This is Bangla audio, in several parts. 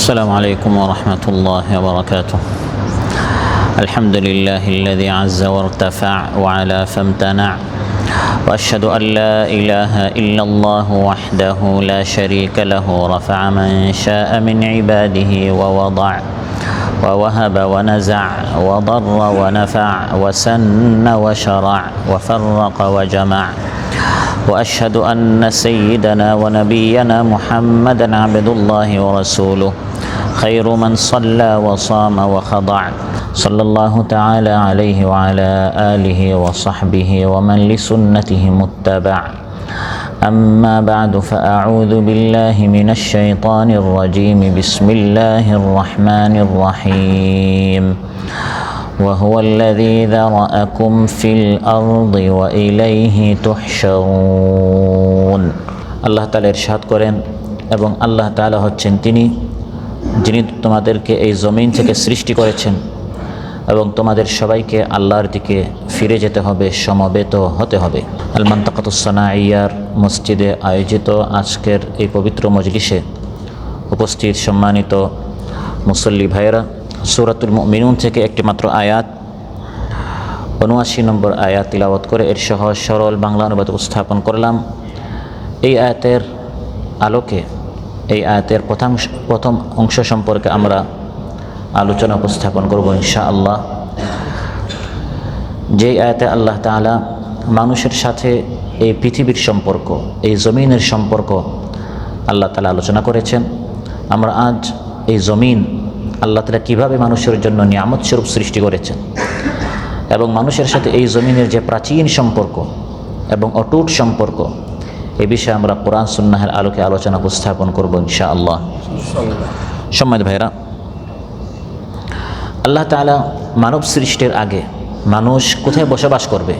السلام عليكم ورحمة الله وبركاته. الحمد لله الذي عز وارتفع وعلا فامتنع، وأشهد أن لا إله إلا الله وحده لا شريك له، رفع من شاء من عباده ووضع ووهب ونزع وضر ونفع وسن وشرع وفرق وجمع، وأشهد أن سيدنا ونبينا محمدا عبد الله ورسوله، خير من صلى وصام وخضع، صلى الله تعالى عليه وعلى آله وصحبه ومن لسنته متبع. أما بعد، فأعوذ بالله من الشيطان الرجيم. بسم الله الرحمن الرحيم. وهو الذي ذرأكم في الأرض وإليه تحشرون। আল্লাহ তাআলা ইরশাদ করেন, এবং আল্লাহ তাআলা হচ্ছেন যিনি তোমাদেরকে এই জমিন থেকে সৃষ্টি করেছেন এবং তোমাদের সবাইকে আল্লাহর দিকে ফিরে যেতে হবে, সমবেত হতে হবে। আল মানতাকাতুস সানাইয়ার মসজিদে আয়োজিত আজকের এই পবিত্র মজলিসে উপস্থিত সম্মানিত মুসল্লি ভাইয়েরা, সূরাতুল মুমিনুন থেকে একটি মাত্র আয়াত ৭৯ নম্বর আয়াত তিলাওয়াত করে এর সহজ সরল বাংলা অনুবাদ উপস্থাপন করলাম। এই আয়াতের আলোকে এই আয়াতের প্রথম অংশ সম্পর্কে আমরা আলোচনা উপস্থাপন করব ইনশাআল্লাহ। যেই আয়াতে আল্লাহ তাআলা মানুষের সাথে এই পৃথিবীর সম্পর্ক, এই জমিনের সম্পর্ক আল্লাহ তাআলা আলোচনা করেছেন। আমরা আজ এই জমিন আল্লাহ তাআলা কীভাবে মানুষের জন্য নিয়ামত স্বরূপ সৃষ্টি করেছেন এবং মানুষের সাথে এই জমিনের যে প্রাচীন সম্পর্ক এবং অটুট সম্পর্ক, এ বিষয়ে আমরা কোরআন সুন্নাহের আলোকে আলোচনা উপস্থাপন করব ইনশাআল্লাহ। সম্মানিত ভাইরা, আল্লাহ তাআলা মানব সৃষ্টির আগে মানুষ কোথায় বসবাস করবে,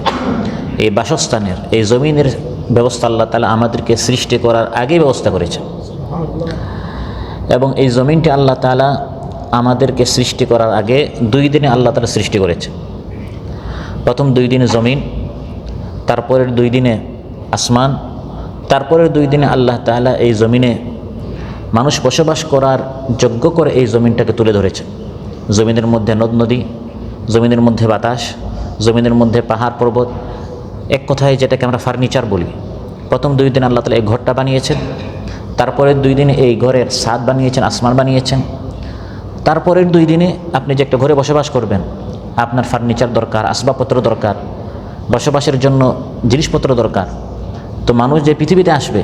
এই বাসস্থানের, এই জমিনের ব্যবস্থা আল্লাহ তাআলা আমাদেরকে সৃষ্টি করার আগে ব্যবস্থা করেছেন। এবং এই জমিনটি আল্লাহ তাআলা আমাদেরকে সৃষ্টি করার আগে 2 দিনে আল্লাহ তাআলা সৃষ্টি করেছেন। প্রথম 2 দিনে জমিন, তারপরের 2 দিনে আসমান, তারপরের 2 দিনে আল্লাহ তাআলা এই জমিনে মানুষ বসবাস করার যোগ্য করে এই জমিনটাকে তুলে ধরেছেন। জমিনের মধ্যে নদ নদী, জমিনের মধ্যে বাতাস, জমিনের মধ্যে পাহাড় পর্বত, এক কথায় যেটাকে আমরা ফার্নিচার বলি। প্রথম 2 দিন আল্লাহ তাআলা এই ঘরটা বানিয়েছেন, তারপরের 2 দিনে এই ঘরের ছাদ বানিয়েছেন, আসমান বানিয়েছেন। তারপরের 2 দিনে আপনি যে একটা ঘরে বসবাস করবেন, আপনার ফার্নিচার দরকার, আসবাবপত্র দরকার, বসবাসের জন্য জিনিসপত্র দরকার। তো মানুষ যে পৃথিবীতে আসবে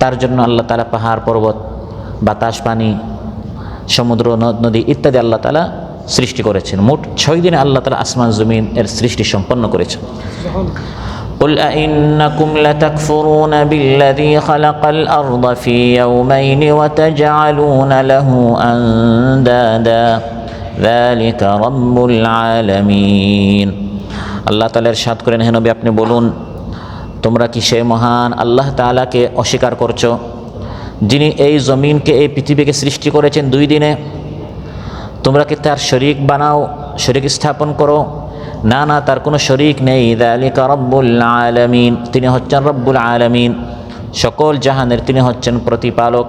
তার জন্য আল্লাহ তাআলা পাহাড় পর্বত, বাতাস, পানি, সমুদ্র, নদ নদী ইত্যাদি আল্লাহ তাআলা সৃষ্টি করেছেন। মোট 6 দিনে আল্লাহ তাআলা আসমান জমিন এর সৃষ্টি সম্পন্ন করেছেন। قل أئنكم لتكفرون بالذي خلق الأرض في يومين وتجعلون له أندادا ذلك رب العالمين। আল্লাহ তাআলা ইরশাদ করেন, হে নবী আপনি বলুন, তোমরা কি সেই মহান আল্লাহ তাআলাকে অস্বীকার করছো, যিনি এই জমিনকে, এই পৃথিবীকে সৃষ্টি করেছেন 2 দিনে? তোমরা কি তার শরীক বানাও, শরীক স্থাপন করো? না না, তার কোনো শরীক নেই। যালিকা রব্বুল আলামিন, তিনি হচ্ছেন রব্বুল আলামিন, সকল জাহানের তিনি হচ্ছেন প্রতিপালক।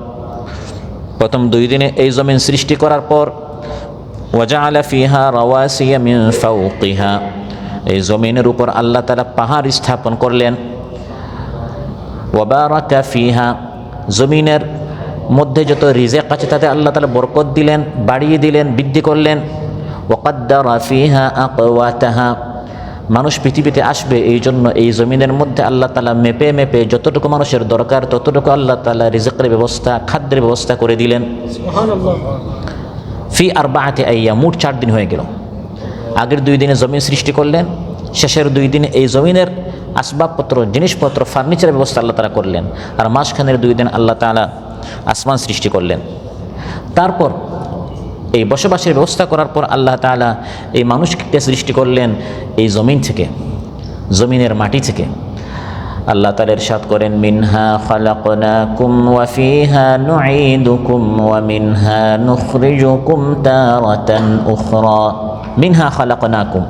প্রথম 2 দিনে এই জমিন সৃষ্টি করার পর ওয়াজআলা ফিহা রাওয়াসিয়া মিন ফাওকিহা, এই জমিনের উপর আল্লাহ তাআলা পাহাড় স্থাপন করলেন। ওয়াবারাকা ফিহা, জমিনের মধ্যে যত রিজেক আছে তাতে আল্লাহ তাআলা বরকত দিলেন, বাড়িয়ে দিলেন, বৃদ্ধি করলেন। ওয়াকাদ্দারা ফিহা আকওয়াতাহা, মানুষ পৃথিবীতে আসবে এই জন্য এই জমিনের মধ্যে আল্লাহ তাআলা মেপে মেপে যতটুকু মানুষের দরকার ততটুকু আল্লাহ তাআলা রিজেকের ব্যবস্থা, খাদ্যের ব্যবস্থা করে দিলেন। সুবহানাল্লাহ। ফি আরবাআতি আইয়াম, মোট 4 দিন হয়ে গেল। আগের 2 দিনে জমিন সৃষ্টি করলেন, শেষের 2 দিনে এই জমিনের আসবাবপত্র, জিনিসপত্র, ফার্নিচারের ব্যবস্থা আল্লাহ তাআলা করলেন। আর মাঝখানের 2 দিন আল্লাহ তাআলা আসমান সৃষ্টি করলেন। তারপর এই বসবাসের ব্যবস্থা করার পর আল্লাহ তাআলা এই মানুষকে সৃষ্টি করলেন এই জমিন থেকে, জমিনের মাটি থেকে। আল্লাহ তাআলা ইরশাদ করেন, মিনহা খালাকনাকুম ওয়া ফিহা নুঈদুকুম ওয়া মিনহা নুখরিজুকুম তারাতান উখরা। মিনহা খালাকনাকুম,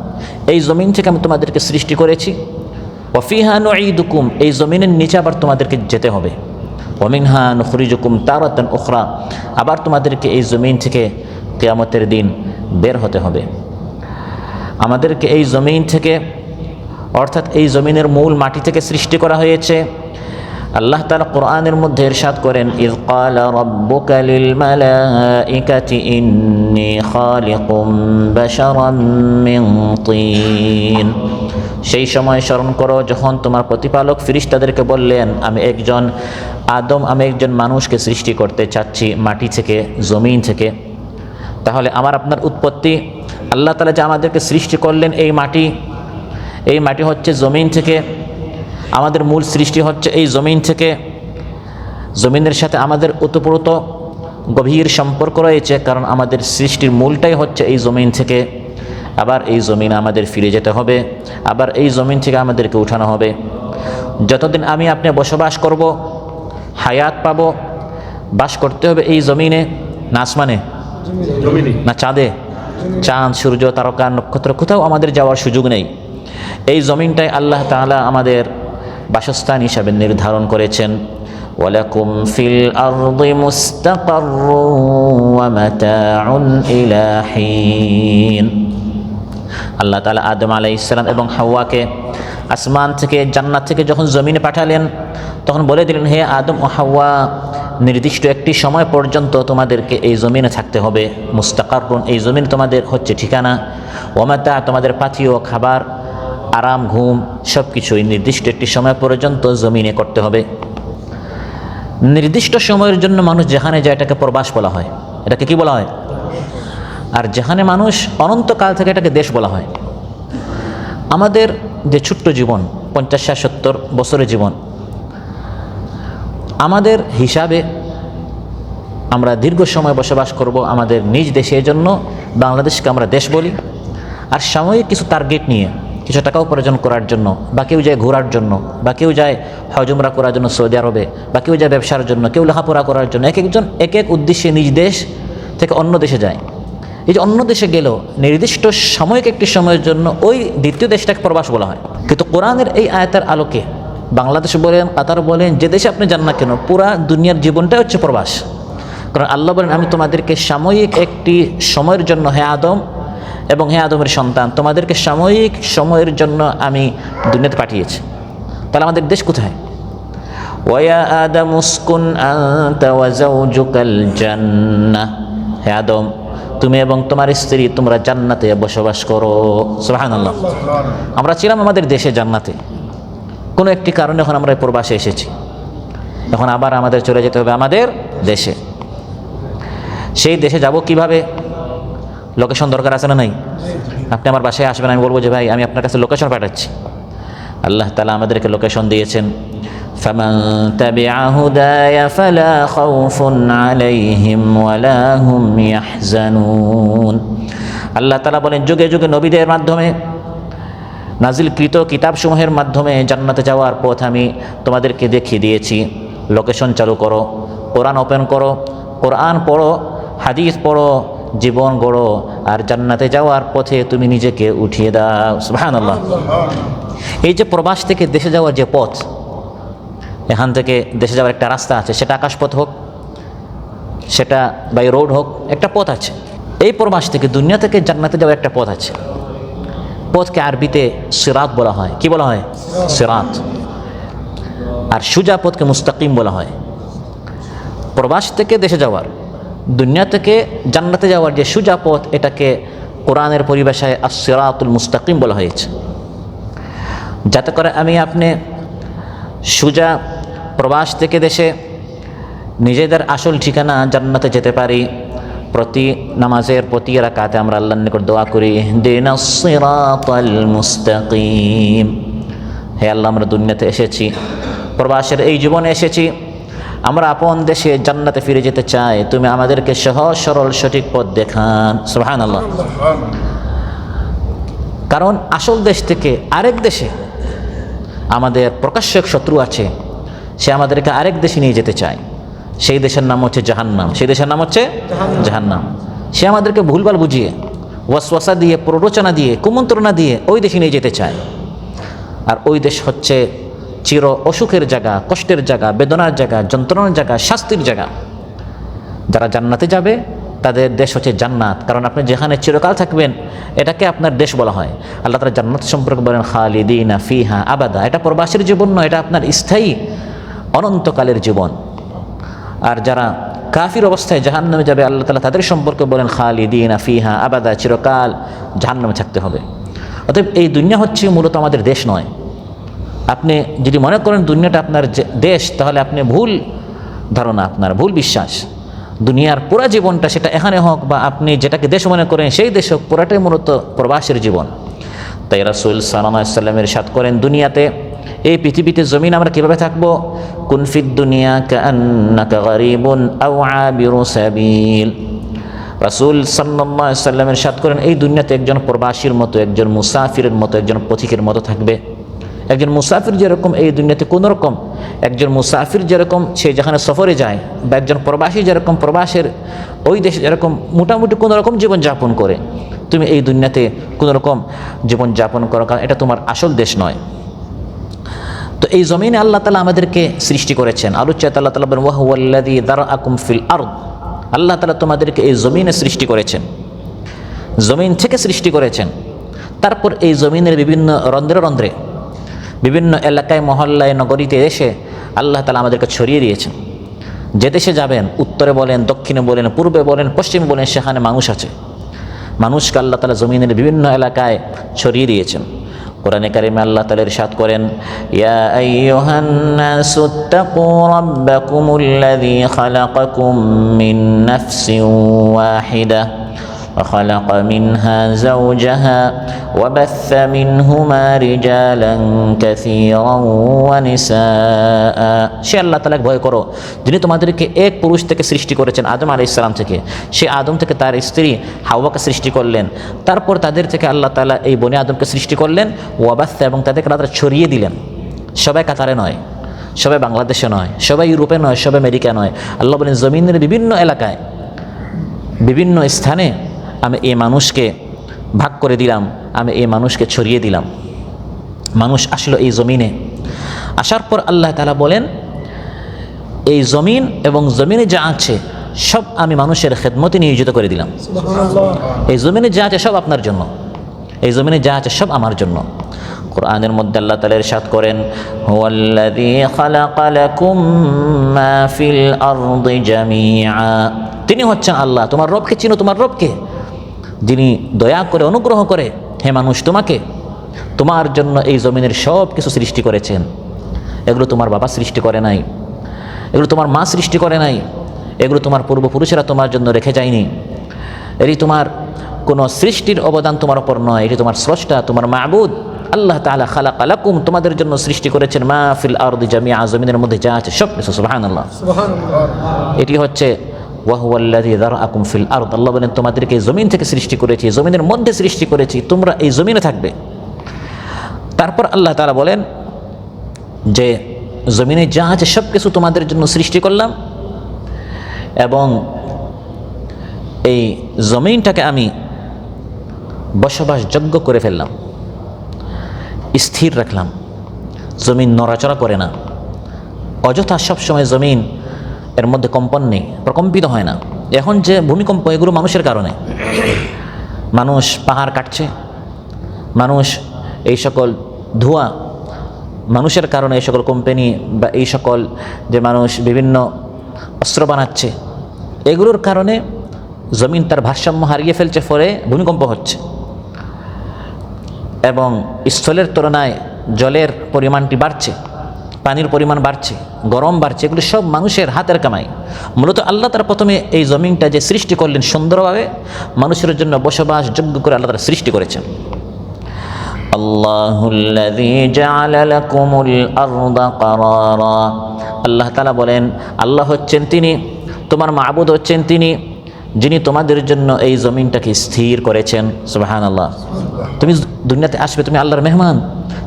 এই জমিন থেকে আমি তোমাদেরকে সৃষ্টি করেছি। ওয়া ফিহা নুঈদুকুম, এই জমিনের নিচে আবার তোমাদেরকে যেতে হবে। ওমিনহা নুখরিজুকুম তারাতান উখরা, আবার তোমাদেরকে এই জমিন থেকে কিয়ামতের দিন বের হতে হবে। আমাদেরকে এই জমিন থেকে, অর্থাৎ এই জমিনের মূল মাটি থেকে সৃষ্টি করা হয়েছে। আল্লাহ তাআলা কোরআনের মধ্যে ইরশাদ করেন, ইয ক্বালা রাব্বুকা লিল মালাইকাতি ইন্নী খালিকুম বাশারাম মিন তিন। সেই সময় স্মরণ করো যখন তোমার প্রতিপালক ফেরেশতাদেরকে বললেন, আমি একজন মানুষকে সৃষ্টি করতে চাচ্ছি মাটি থেকে, জমিন থেকে। তাহলে আমার আপনার উৎপত্তি, আল্লাহ তাআলা যে আমাদেরকে সৃষ্টি করলেন এই মাটি হচ্ছে জমিন থেকে, আমাদের মূল সৃষ্টি হচ্ছে এই জমিন থেকে। জমিনের সাথে আমাদের ওতপ্রোত গভীর সম্পর্ক রয়েছে, কারণ আমাদের সৃষ্টির মূলটাই হচ্ছে এই জমিন থেকে। আবার এই জমিনে আমাদের ফিরে যেতে হবে, আবার এই জমিন থেকে আমাদেরকে উঠানো হবে। যতদিন আমি আপনি বসবাস করব, হায়াত পাব, বাস করতে হবে এই জমিনে, না আসমানে, না চাঁদে। চাঁদ, সূর্য, তারকা, নক্ষত্র কোথাও আমাদের যাওয়ার সুযোগ নেই। এই জমিনটাই আল্লাহ তাআলা আমাদের বাসস্থান হিসাবে নির্ধারণ করেছেন। ওয়ালাকুম ফিল আরদি মুস্তাকাররুন ওয়া মাতাউন ইলা হিন। আল্লাহ তাআলা আদম আলাইহিস সালাম এবং হাওয়াকে আসমান থেকে, জান্নাত থেকে যখন জমিনে পাঠালেন, তখন বলে দিলেন, হে আদম ও হাওয়া, নির্দিষ্ট একটি সময় পর্যন্ত তোমাদেরকে এই জমিনে থাকতে হবে। মুস্তাকাররুন, এই জমিন তোমাদের হচ্ছে ঠিকানা। ওয়া মাতা, তোমাদের পাথেয়, খাবার, আরাম, ঘুম সব কিছুই নির্দিষ্ট একটি সময় পর্যন্ত জমিনে করতে হবে। নির্দিষ্ট সময়ের জন্য মানুষ যেখানে যায় এটাকে প্রবাস বলা হয়। এটাকে কি বলা হয়? আর যেখানে মানুষ অনন্তকাল থেকে এটাকে দেশ বলা হয়। আমাদের যে ছোট্ট জীবন, 50-70 বছরের জীবন, আমাদের হিসাবে আমরা দীর্ঘ সময় বসবাস করব আমাদের নিজ দেশে। এজন্য বাংলাদেশকে আমরা দেশ বলি। আর সাময়িক কিছু টার্গেট নিয়ে, কিছু টাকা উপার্জন করার জন্য, বা কেউ যায় ঘোরার জন্য, বা কেউ যায় হজ উমরা করার জন্য সৌদি আরবে, বা কেউ যায় ব্যবসার জন্য, কেউ লেখাপড়া করার জন্য, এক একজন এক এক উদ্দেশ্যে নিজ দেশ থেকে অন্য দেশে যায়। এই যে অন্য দেশে গেলেও নির্দিষ্ট সাময়িক একটি সময়ের জন্য ওই দ্বিতীয় দেশটাকে প্রবাস বলা হয়। কিন্তু কোরআনের এই আয়াতের আলোকে বাংলাদেশ বলেন, কাতার বলেন, যে দেশে আপনি যান না কেন, পুরা দুনিয়ার জীবনটাই হচ্ছে প্রবাস। কারণ আল্লাহ বলেন, আমি তোমাদেরকে সাময়িক একটি সময়ের জন্য, হে আদম এবং হে আদমের সন্তান, তোমাদেরকে সাময়িক সময়ের জন্য আমি দুনিয়াতে পাঠিয়েছি। তাহলে আমাদের দেশ কোথায়? ওয়া আদম উসকুন আনতা ওয়া যাওজুকাল জান্নাহ, হে আদম, তুমি এবং তোমার স্ত্রী তোমরা জান্নাতে বসবাস করো। সুবহানাল্লাহ। আমরা ছিলাম আমাদের দেশে জান্নাতে, কোনো একটি কারণে এখন আমরা প্রবাসে এসেছি। এখন আবার আমাদের চলে যেতে হবে আমাদের দেশে। সেই দেশে যাব কিভাবে? লোকেশন দরকার আছে না নাই? আপনি আমার বাসায় আসবেন, আমি বলবো যে ভাই আমি আপনার কাছে লোকেশন পাঠাচ্ছি। আল্লাহ তাআলা আমাদেরকে লোকেশন দিয়েছেন, ফামান তাবিআ হুদায়া ফালা খাউফুন আলাইহিম ওয়ালা হুম ইয়াহজানুন। আল্লাহ তাআলা বলেন, যুগে যুগে নবীদের মাধ্যমে নাজিলকৃত কিতাবসমূহের মাধ্যমে জান্নাতে যাওয়ার পথ আমি তোমাদেরকে দেখিয়ে দিয়েছি। লোকেশন চালু করো, কোরআন ওপেন করো, কোরআন পড়ো, হাদিস পড়ো, জীবন গড়ো, আর জান্নাতে যাওয়ার পথে তুমি নিজেকে উঠিয়ে দাও। সুবহানাল্লাহ। এই যে প্রবাস থেকে দেশে যাওয়ার যে পথ, এখান থেকে দেশে যাওয়ার একটা রাস্তা আছে, সেটা আকাশপথ হোক, সেটা বাই রোড হোক, একটা পথ আছে। এই প্রবাস থেকে, দুনিয়া থেকে জান্নাতে যাওয়ার একটা পথ আছে। পথকে আরবিতে সিরাত বলা হয়। কি বলা হয়? সিরাত। আর সুজা পথকে মুস্তাকিম বলা হয়। প্রবাস থেকে দেশে যাওয়ার, দুনিয়া থেকে জান্নাতে যাওয়ার যে সুজা পথ, এটাকে কোরআনের পরিভাষায় আস-সিরাতুল মুস্তাকিম বলা হয়েছে। যাতে করে আমি আপনি সুজা প্রবাস থেকে দেশে নিজেদের আসল ঠিকানা জান্নাতে যেতে পারি। প্রতি নামাজের প্রতি রাকাতে আমরা আল্লাহর নিকট দোয়া করি, ইহদিনাস সিরাতাল মুস্তাকিম। হে আল্লাহ, আমরা দুনিয়াতে এসেছি, প্রবাসের এই জীবনে এসেছি, আমরা আপন দেশে জান্নাতে ফিরে যেতে চাই, তুমি আমাদেরকে সহজ সরল সঠিক পথ দেখান। সুবহানাল্লাহ। কারণ আসল দেশ থেকে আরেক দেশে আমাদের প্রকাশ্য এক শত্রু আছে, সে আমাদেরকে আরেক দেশে নিয়ে যেতে চায়। সেই দেশের নাম হচ্ছে জাহান্নাম। সেই দেশের নাম হচ্ছে জাহান্নাম। সে আমাদেরকে ভুলভাল বুঝিয়ে, ওয়াসওয়াসা দিয়ে, প্ররোচনা দিয়ে, কুমন্ত্রণা দিয়ে ওই দেশে নিয়ে যেতে চায়। আর ওই দেশ হচ্ছে চির অসুখের জায়গা, কষ্টের জায়গা, বেদনার জায়গা, যন্ত্রণার জায়গা, শাস্তির জায়গা। যারা জান্নাতে যাবে তাদের দেশ হচ্ছে জান্নাত, কারণ আপনি যেখানে চিরকাল থাকবেন এটাকে আপনার দেশ বলা হয়। আল্লাহ তাআলা জান্নাত সম্পর্কে বলেন খালিদিনা ফিহা আবাদা, এটা প্রবাসীর জীবন নয়, এটা আপনার স্থায়ী অনন্তকালের জীবন। আর যারা কাফির অবস্থায় জাহান্নামে যাবে আল্লাহ তাআলা তাদের সম্পর্কে বলেন খালিদিনা ফিহা আবাদা, চিরকাল জাহান্নামে থাকতে হবে। অতএব এই দুনিয়া হচ্ছে মূলত আমাদের দেশ নয়। আপনি যদি মনে করেন দুনিয়াটা আপনার দেশ, তাহলে আপনি ভুল ধারণা, আপনার ভুল বিশ্বাস। দুনিয়ার পুরা জীবনটা, সেটা এখানে হোক বা আপনি যেটাকে দেশ মনে করেন সেই দেশ হোক, পুরাটাই মূলত প্রবাসের জীবন। তাই রাসূল সাল্লাল্লাহু আলাইহি ওয়াসাল্লাম ইরশাদ করেন, দুনিয়াতে, এই পৃথিবীতে জমিন আমরা কীভাবে থাকবো? কুন ফিদ দুনিয়া কাআন্নাকা গারিবুন আও আবিরু সাবিল। রাসূল সাল্লাল্লাহু আলাইহি ওয়াসাল্লাম ইরশাদ করেন, এই দুনিয়াতে একজন প্রবাসীর মতো, একজন মুসাফিরের মতো, একজন পথিকের মতো থাকবে। একজন মুসাফির যেরকম এই দুনিয়াতে কোনো রকম, একজন মুসাফির যেরকম সে যেখানে সফরে যায়, বা একজন প্রবাসী যেরকম প্রবাসের ওই দেশে যেরকম মোটামুটি কোনো রকম জীবনযাপন করে, তুমি এই দুনিয়াতে কোনো রকম জীবনযাপন করো, কারণ এটা তোমার আসল দেশ নয়। তো এই জমিনে আল্লাহ তাআলা আমাদেরকে সৃষ্টি করেছেন। আলোচ্যাত আল্লাহ তাআলা বলেন ওয়া হুয়াল্লাযী যারআকুম ফিল আরদ, আল্লাহ তাআলা তোমাদেরকে এই জমিনে সৃষ্টি করেছেন, জমিন থেকে সৃষ্টি করেছেন। তারপর এই জমিনের বিভিন্ন রন্ধ্রে রন্ধ্রে, বিভিন্ন এলাকায়, মহল্লায়, নগরীতে এসে আল্লাহ তাআলা আমাদেরকে ছড়িয়ে দিয়েছেন। যে দেশে যাবেন, উত্তরে বলেন, দক্ষিণে বলেন, পূর্বে বলেন, পশ্চিমে বলেন, সেখানে মানুষ আছে। মানুষকে আল্লাহ তাআলা জমিনের বিভিন্ন এলাকায় ছড়িয়ে দিয়েছেন। কোরআনে কারিমে আল্লাহ তাআলা ইরশাদ করেন, ইয়া আইয়ুহান নাসুত্তাকু রাব্বাকুমুল্লাযী খালাকাকুম মিন নাফসিন ওয়াহিদাহ وخلق منها زوجها وبث منهما رجالا كثيرا ونساء। সে আল্লাহ তাআলাকে ভয় করো, যিনি তোমাদেরকে এক পুরুষ থেকে সৃষ্টি করেছেন, আদম আলাইহিস সালাম থেকে। সে আদম থেকে তার স্ত্রী হাওয়াকে সৃষ্টি করলেন। তারপর তাদের থেকে আল্লাহ তাআলা এই বনি আদমকে সৃষ্টি করলেন। ওয়াবাথ, এবং তাদেরকে আল্লাহ তাআলা ছড়িয়ে দিলেন। সবাই কাতারে নয়, সবাই বাংলাদেশে নয়, সবাই ইউরোপে নয়, সবাই আমেরিকা নয়। আল্লাহ বলেন জমিনের বিভিন্ন এলাকায়, বিভিন্ন স্থানে আমি এই মানুষকে ভাগ করে দিলাম, আমি এই মানুষকে ছড়িয়ে দিলাম। মানুষ আসলো এই জমিনে। আসার পর আল্লাহ তাআলা বলেন, এই জমিন এবং জমিনে যা আছে সব আমি মানুষের খেদমতে নিয়োজিত করে দিলাম। এই জমিনে যা আছে সব আপনার জন্য, এই জমিনে যা আছে সব আমার জন্য। কোরআনের মধ্যে আল্লাহ তাআলা ইরশাদ করেন, হুয়াল্লাযী খালাকা লাকুম মা ফিল আরদি জামিআ, তিনি হচ্ছেন আল্লাহ। তোমার রবকে চিনো, তোমার রবকে, যিনি দয়া করে, অনুগ্রহ করে হে মানুষ তোমাকে, তোমার জন্য এই জমিনের সব কিছু সৃষ্টি করেছেন। এগুলো তোমার বাবা সৃষ্টি করে নাই, এগুলো তোমার মা সৃষ্টি করে নাই, এগুলো তোমার পূর্বপুরুষেরা তোমার জন্য রেখে যায়নি। এটি তোমার কোনো সৃষ্টির অবদান তোমার ওপর নয়, এটি তোমার স্রষ্টা, তোমার মাবুদ আল্লাহ তাআলা খালাকা লাকুম, তোমাদের জন্য সৃষ্টি করেছেন মা ফিল আরদি জামিআ, জমিনের মধ্যে যা আছে সব কিছু। সুবহানাল্লাহ, সুবহানাল্লাহ। এটি হচ্ছে ওয়া হুয়াল্লাযী যারআকুম ফিল আরদ, আল্লাহ বলেন তোমাদেরকে জমিন থেকে সৃষ্টি করেছি, জমিনের মধ্যে সৃষ্টি করেছি, তোমরা এই জমিনে থাকবে। তারপর আল্লাহ তাআলা বলেন যে জমিনে যা আছে সব কিছু তোমাদের জন্য সৃষ্টি করলাম, এবং এই জমিনটাকে আমি বসবাসযোগ্য করে ফেললাম, স্থির রাখলাম। জমিন নড়াচড়া করে না, অযথা সবসময় জমিন এর মধ্যে কম্পন নেই, প্রকম্পিত হয় না। এখন যে ভূমিকম্প, এগুলো মানুষের কারণে। মানুষ পাহাড় কাটছে, মানুষ এই সকল ধোঁয়া, মানুষের কারণে এই সকল কোম্পানি বা এই সকল যে মানুষ বিভিন্ন অস্ত্র বানাচ্ছে, এগুলোর কারণে জমিন তার ভারসাম্য হারিয়ে ফেলছে, ফলে ভূমিকম্প হচ্ছে। এবং স্থলের তুলনায় জলের পরিমাণটি বাড়ছে, পানির পরিমাণ বাড়ছে, গরম বাড়ছে, এগুলো সব মানুষের হাতের কামাই। মূলত আল্লাহ তাআলা প্রথমে এই জমিনটা যে সৃষ্টি করলেন সুন্দরভাবে মানুষের জন্য বসবাসযোগ্য করে আল্লাহ তাআলা সৃষ্টি করেছেন। আল্লাহুল্লাযী জাআলা লাকুমুল আরদা কারারা, আল্লাহ তাআলা বলেন আল্লাহ হচ্ছেন তিনি, তোমার মাবুদ হচ্ছেন তিনি, যিনি তোমাদের জন্য এই জমিনটাকে স্থির করেছেন। সুবহানাল্লাহ। তুমি দুনিয়াতে আসবে, তুমি আল্লাহর মেহমান,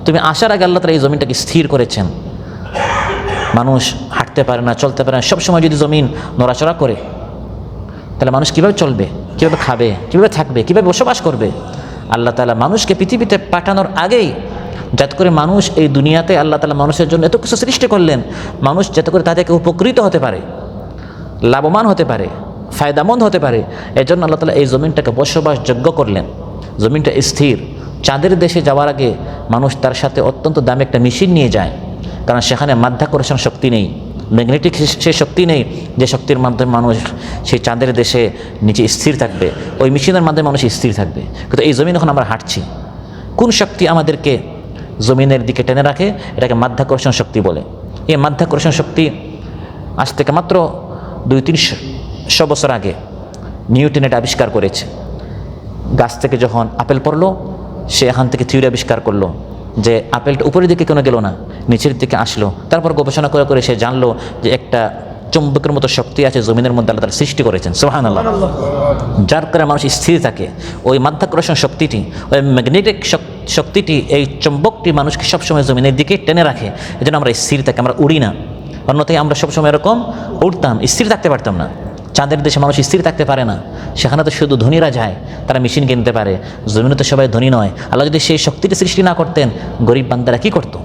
তুমি আসার আগে আল্লাহ তাআলা এই জমিনটাকে স্থির করেছেন। মানুষ হাঁটতে পারে না, চলতে পারে না, সবসময় যদি জমিন নড়াচড়া করে তাহলে মানুষ কীভাবে চলবে, কীভাবে খাবে, কীভাবে থাকবে, কীভাবে বসবাস করবে? আল্লাহ তাআলা মানুষকে পৃথিবীতে পাঠানোর আগেই যাতে করে মানুষ এই দুনিয়াতে আল্লাহ তাআলা মানুষের জন্য এত কিছু সৃষ্টি করলেন, মানুষ যাতে করে তাদেরকে উপকৃত হতে পারে, লাভবান হতে পারে, ফায়দামন্দ হতে পারে। এজন্য আল্লাহ তাআলা এই জমিনটাকে বসবাসযোগ্য করলেন। জমিনটা স্থির। চাঁদের দেশে যাওয়ার আগে মানুষ তার সাথে অত্যন্ত দামি একটা মেশিন নিয়ে যায়, কারণ সেখানে মাধ্যাকর্ষণ শক্তি নেই, ম্যাগনেটিক সেই শক্তি নেই যে শক্তির মাধ্যমে মানুষ সেই চাঁদের দেশে নিচে স্থির থাকবে। ওই মেশিনের মাধ্যমে মানুষ স্থির থাকবে। কিন্তু এই জমিন এখন আমরা হাঁটছি, কোন শক্তি আমাদেরকে জমিনের দিকে টেনে রাখে? এটাকে মাধ্যাকর্ষণ শক্তি বলে। এই মাধ্যাকর্ষণ শক্তি আজ থেকে মাত্র 200-300 বছর আগে নিউটন এটা আবিষ্কার করেছে। গাছ থেকে যখন আপেল পড়লো, সে এখান থেকে থিওরি আবিষ্কার করলো যে আপেলটা উপরের দিকে কেন গেল না, নিচের দিকে আসলো। তারপর গবেষণা করে করে সে জানলো যে একটা চুম্বকের মতো শক্তি আছে জমিনের মধ্যে, আল্লাহ তাআলা সৃষ্টি করেছেন, সুবহানাল্লাহ, যার কারণে মানুষ স্থির থাকে। ওই মাধ্যাকর্ষণ শক্তিটি, ওই ম্যাগনেটিক শক্তিটি, এই চুম্বকটি মানুষকে সবসময় জমিনের দিকে টেনে রাখে। এই জন্য আমরা স্থির থাকি, আমরা উড়ি না। অন্যথায় আমরা সবসময় এরকম উঠতাম, স্থির থাকতে পারতাম না। চাঁদের দেশে মানুষ স্থির থাকতে পারে না, সেখানে তো শুধু ধনীরা যায়, তারা মেশিন কিনতে পারে। জমিনে তো সবাই ধনী নয়। আল্লাহ যদি সেই শক্তিটি সৃষ্টি না করতেন, গরিব বান্দারা কী করতো?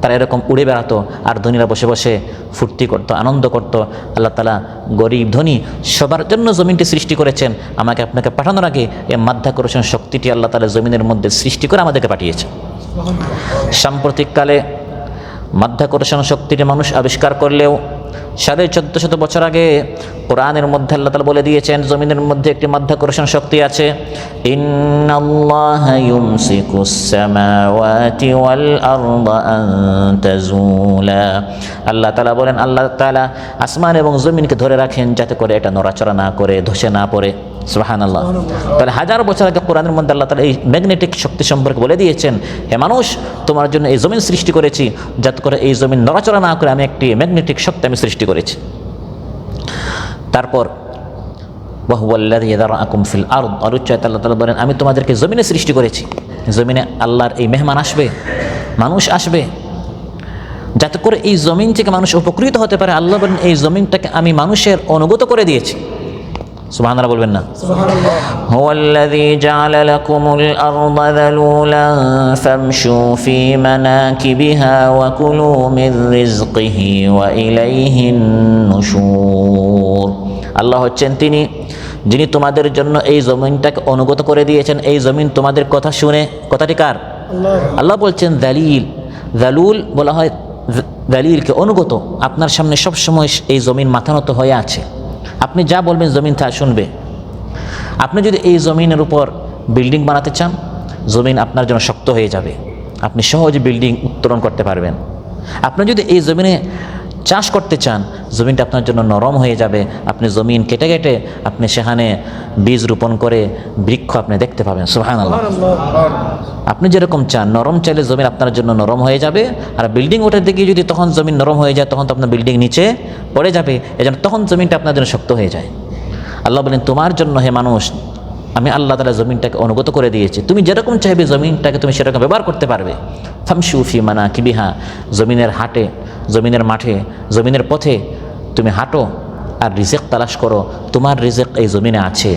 তারা এরকম উড়ে বেড়াতো, আর ধনীরা বসে বসে ফুর্তি করতো, আনন্দ করতো। আল্লাহ তাআলা গরিব ধনী সবার জন্য জমিনটি সৃষ্টি করেছেন। আমাকে আপনাকে পাঠানোর আগে এই মাধ্যাকর্ষণ শক্তিটি আল্লাহ তাআলা জমিনের মধ্যে সৃষ্টি করে আমাদেরকে পাঠিয়েছে। সাম্প্রতিককালে মাধ্যাকর্ষণ শক্তিটি মানুষ আবিষ্কার করলেও 1450 বছর আগে কোরআনের মধ্যে আল্লাহ তাআলা বলে দিয়েছেন জমিনের মধ্যে একটি মাধ্যাকর্ষণ শক্তি আছে। ইন্নাল্লাহা ইউমসিকুস সামাওয়াতি ওয়াল আরদা আন তাজুলা। আল্লাহ তাআলা বলেন, আল্লাহ তাআলা আসমান এবং জমিনকে ধরে রাখেন যাতে করে এটা নড়াচড়া না করে, ধসে না পড়ে। সুবহানাল্লাহ। তাহলে 1000 বছর আগে কোরআনের মধ্যে আল্লাহ তাআলা এই ম্যাগনেটিক শক্তি সম্পর্কে বলে দিয়েছেন, হে মানুষ, তোমার জন্য এই জমিন সৃষ্টি করেছি যাতে করে এই জমিন নড়াচড়া না করে আমি একটি ম্যাগনেটিক শক্তি আমি সৃষ্টি করেছি। তারপর ওয়াহুয়াল্লাযী যারাআকুম ফিল আরদ, আল্লাহ তাআলা বলেন, আমি তোমাদেরকে জমিনে সৃষ্টি করেছি। জমিনে আল্লাহর এই মেহমান আসবে, মানুষ আসবে, যাতে করে এই জমিন থেকে মানুষ উপকৃত হতে পারে। আল্লাহ বলেন, এই জমিনটাকে আমি মানুষের অনুগত করে দিয়েছি। সুবহানাল্লাহ বলবেন না? হুয়াল্লাযী জাআলা লাকুমুল আরদা যালুলান ফামশু ফী মানাকিবিহা ওয়া কুলু মির রিজকিহি ওয়া ইলাইহিন নুশুর। আল্লাহ হচ্ছেন তিনি যিনি তোমাদের জন্য এই জমিনটাকে অনুগত করে দিয়েছেন। এই জমিন তোমাদের কথা শুনে, কথাটি কার? আল্লাহ বলছেন যালিল। যালুল বলা হয় যালিলকে, অনুগত। আপনার সামনে সবসময় এই জমিন মাথা নত হয়ে আছে, আপনি যা বলবেন জমিন তা শুনবে। আপনি যদি এই জমিনের উপর বিল্ডিং বানাতে চান, জমিন আপনার জন্য শক্ত হয়ে যাবে, আপনি সহজে বিল্ডিং উত্তোলন করতে পারবেন। আপনি যদি এই জমিনে চাষ করতে চান, জমিনটা আপনার জন্য নরম হয়ে যাবে, আপনি জমিন কেটে কেটে আপনি সেখানে বীজ রোপণ করে বৃক্ষ আপনি দেখতে পাবেন। সুবহানাল্লাহ। আপনি যেরকম চান, নরম চাইলে জমিন আপনার জন্য নরম হয়ে যাবে। আর বিল্ডিং ওঠাতে গিয়ে যদি তখন জমিন নরম হয়ে যায়, তখন তো আপনার বিল্ডিং নিচে পড়ে যাবে। এজন্য তখন জমিনটা আপনার জন্য শক্ত হয়ে যায়। আল্লাহ বলেন, তোমার জন্য হে মানুষ, আমি আল্লাহ তাআলা জমিনটাকে অনুগত করে দিয়েছি, তুমি যেরকম চাইবে জমিনটাকে তুমি সেরকম ব্যবহার করতে পারবে। ফামশু ফী মানাকিবিহা, জমিনের হাটে, জমিনের মাঠে, জমিনের পথে তুমি হাঁটো আর রিজিক তালাশ করো। তোমার রিজিক এই জমিনে আছে,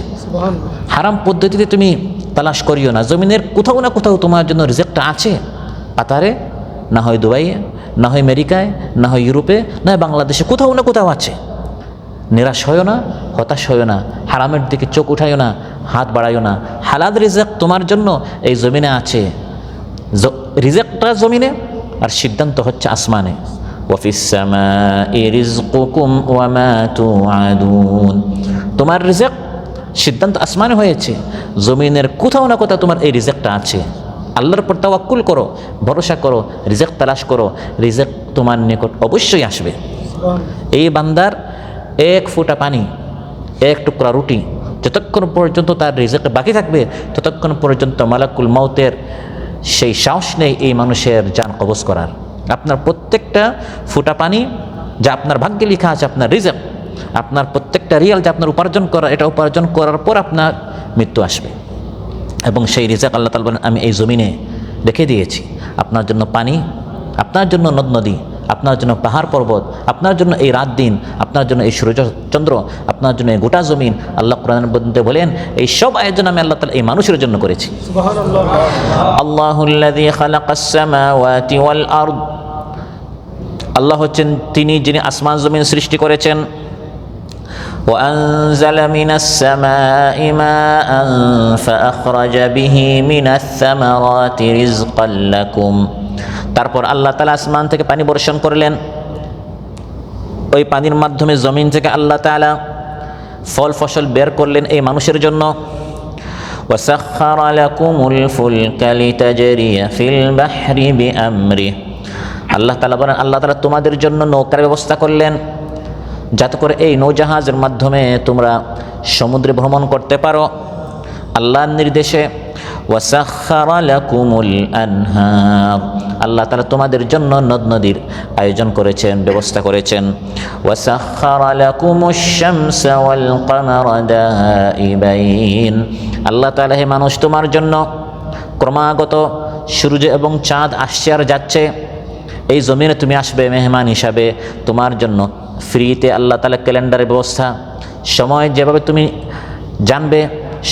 হারাম পদ্ধতিতে তুমি তালাশ করিও না। জমিনের কোথাও না কোথাও তোমার জন্য রিজিকটা আছে, কাতারে, না হয় দুবাইয়ে, না হয় আমেরিকায়, না হয় ইউরোপে, না হয় বাংলাদেশে, কোথাও না কোথাও আছে। নিরাশ হইও না, হতাশ হইও না, হারামের দিকে চোখ উঠাইও না, হাত বাড়াইও না। হালাল রিজিক তোমার জন্য এই জমিনে আছে। রিজিকটা জমিনে, আর সিদ্ধান্ত হচ্ছে আসমানে। ওয়াফিস সামাই রিজকুকুম ওয়া মা তুআদুন। তোমার রিজিক সিদ্ধান্ত আসমানে হয়েছে, জমিনের কোথাও না কোথাও তোমার এই রিজিকটা আছে। আল্লাহর উপর তাওয়াক্কুল করো, ভরসা করো, রিজিক তালাশ করো, রিজিক তোমার নিকট অবশ্যই আসবে। এই বান্দার এক ফোঁটা পানি, এক টুকরা রুটি, যতক্ষণ পর্যন্ত তার রিজিক বাকি থাকবে, ততক্ষণ পর্যন্ত মালাকুল মউতের সেই সাহস নেই এই মানুষের জান কবজ করার। আপনার প্রত্যেকটা ফোঁটা পানি যা আপনার ভাগ্যে লেখা আছে, আপনার রিজিক, আপনার প্রত্যেকটা রিয়াল যা আপনার উপার্জন করা, এটা উপার্জন করার পর আপনার মৃত্যু আসবে। এবং সেই রিজিক আল্লাহ তাআলা বলেন, আমি এই জমিনে রেখে দিয়েছি আপনার জন্য পানি, আপনার জন্য নদ নদী, আপনার জন্য পাহাড় পর্বত, আপনার জন্য এই রাত দিন, আপনার জন্য এই সূর্য চন্দ্র, আপনার জন্য এই গোটা জমিন। আল্লাহ কোরআনের মধ্যে বলেন এই সব আয়োজন আমি আল্লাহ তাআলা এই মানুষের জন্য করেছি। আল্লাহুল্লাযী খালাকাস সামাওয়াতি ওয়াল আরদ, আল্লাহ হচ্ছেন তিনি যিনি আসমান জমিন সৃষ্টি করেছেন। وأنزل من السماء ماء فأخرج به من الثمرات رزقا لكم, তারপর আল্লাহ তাআলা আসমান থেকে পানি বর্ষণ করলেন, ওই পানির মাধ্যমে জমিন থেকে আল্লাহ তাআলা ফল ফসল বের করলেন এই মানুষের জন্য। وسخر لكم الفلك لتجري في البحر بأمره, আল্লাহ তাআলা বলেন আল্লাহ তাআলা তোমাদের জন্য নৌকার ব্যবস্থা করলেন যাতে করে এই নৌজাহাজের মাধ্যমে তোমরা সমুদ্রে ভ্রমণ করতে পারো আল্লাহর নির্দেশে। ওয়াসাখারা লাকুমুল আনহার, আল্লাহ তাআলা তোমাদের জন্য নদ নদীর আয়োজন করেছেন, ব্যবস্থা করেছেন। ওয়াসাখারা লাকুমুশ শামসা ওয়াল কামারা দাইবাইন, আল্লাহ তাআলা হে মানুষ তোমার জন্য ক্রমাগত সূর্য এবং চাঁদ আসছে আর যাচ্ছে। এই জমিনে তুমি আসবে মেহমান হিসাবে, তোমার জন্য ফ্রিতে আল্লাহ তাআলা ক্যালেন্ডারের ব্যবস্থা, সময় যেভাবে তুমি জানবে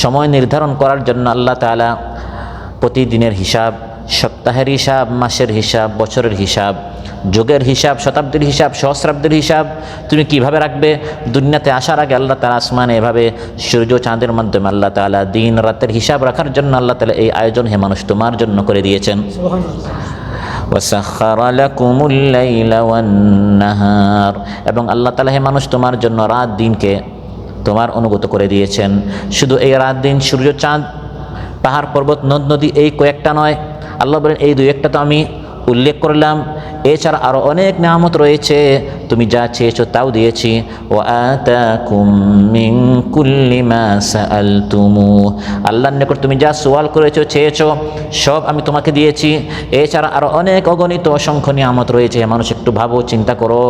সময় নির্ধারণ করার জন্য আল্লাহ তাআলা প্রতিদিনের হিসাব, সপ্তাহের হিসাব, মাসের হিসাব, বছরের হিসাব, যুগের হিসাব, শতাব্দীর হিসাব, সহস্রাব্দীর হিসাব তুমি কিভাবে রাখবে। দুনিয়াতে আসার আগে আল্লাহ তাআলা আসমানে এভাবে সূর্য চাঁদের মাধ্যমে আল্লাহ তাআলা দিন রাতের হিসাব রাখার জন্য আল্লাহ তাআলা এই আয়োজন হে মানুষ তোমার জন্য করে দিয়েছেন। وسخر لكم الليل والنهار, এবং আল্লাহ তাআলা হে মানুষ তোমার জন্য রাত দিনকে তোমার অনুগত করে দিয়েছেন। শুধু এই রাত দিন, সূর্য চাঁদ, পাহাড় পর্বত, নদ নদী এই কয়েকটা নয়, আল্লাহ বলেন এই দুই একটা তো আমি উল্লেখ করলাম, এছাড়া আরও অনেক নিয়ামত রয়েছে, তুমি যা চেয়েছো তাও দিয়েছি। ওয়াতাকুম মিন কুল্লি মা সাআলতুমু, আল্লাহর নিকট তুমি যা সওয়াল করেছো চেয়েছো সব আমি তোমাকে দিয়েছি। এছাড়া আরও অনেক অগণিত অসংখ্য নিয়ামত রয়েছে, মানুষ একটু ভাবো, চিন্তা করো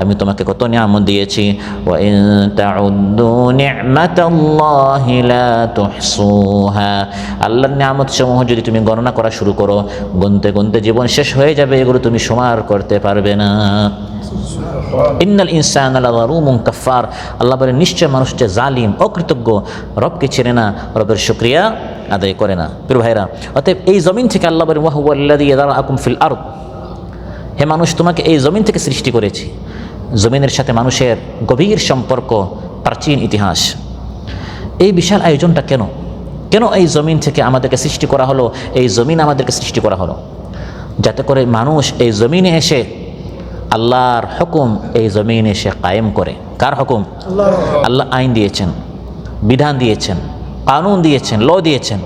আমি তোমাকে কত নিয়ামত দিয়েছি। ওয়া ইন তাউদ্দু নি'মাতাল্লাহি লা তুহসুহা, আল্লাহর নিয়ামত সমূহ যদি তুমি গণনা করা শুরু করো গুনতে গুনতে জীবন শেষ হয়ে যাবে, এগুলো তুমি সমার করতে পারবে না। ইন্নাল ইনসানা লাযালুমুন কাফার, আল্লাহ বলেন নিশ্চয় মানুষ যে জালিম, অকৃতজ্ঞ, রবকে চেনে না, রবের শুকরিয়া আদায় করে না। প্রিয় ভাইরা, অতএব এই জমিন থেকে আল্লাহ বলেন ওয়া হুয়াল্লাযী যারাআকুম ফিল আরদ, হে মানুষ তোমাকে এই জমিন থেকে সৃষ্টি করেছি। জমিনের সাথে মানুষের গভীর সম্পর্ক, প্রাচীন ইতিহাস। এই বিশাল আয়োজনটা কেন কেন এই জমিন থেকে আমাদেরকে সৃষ্টি করা হলো? এই জমিন আমাদেরকে সৃষ্টি করা হলো যাতে করে মানুষ এই জমিনে এসে আল্লাহর হুকুম এই জমিনে এসে কায়েম করে। কার হুকুম? আল্লাহ আইন দিয়েছেন, বিধান দিয়েছেন, কানুন দিয়েছেন, ল দিয়েছেন,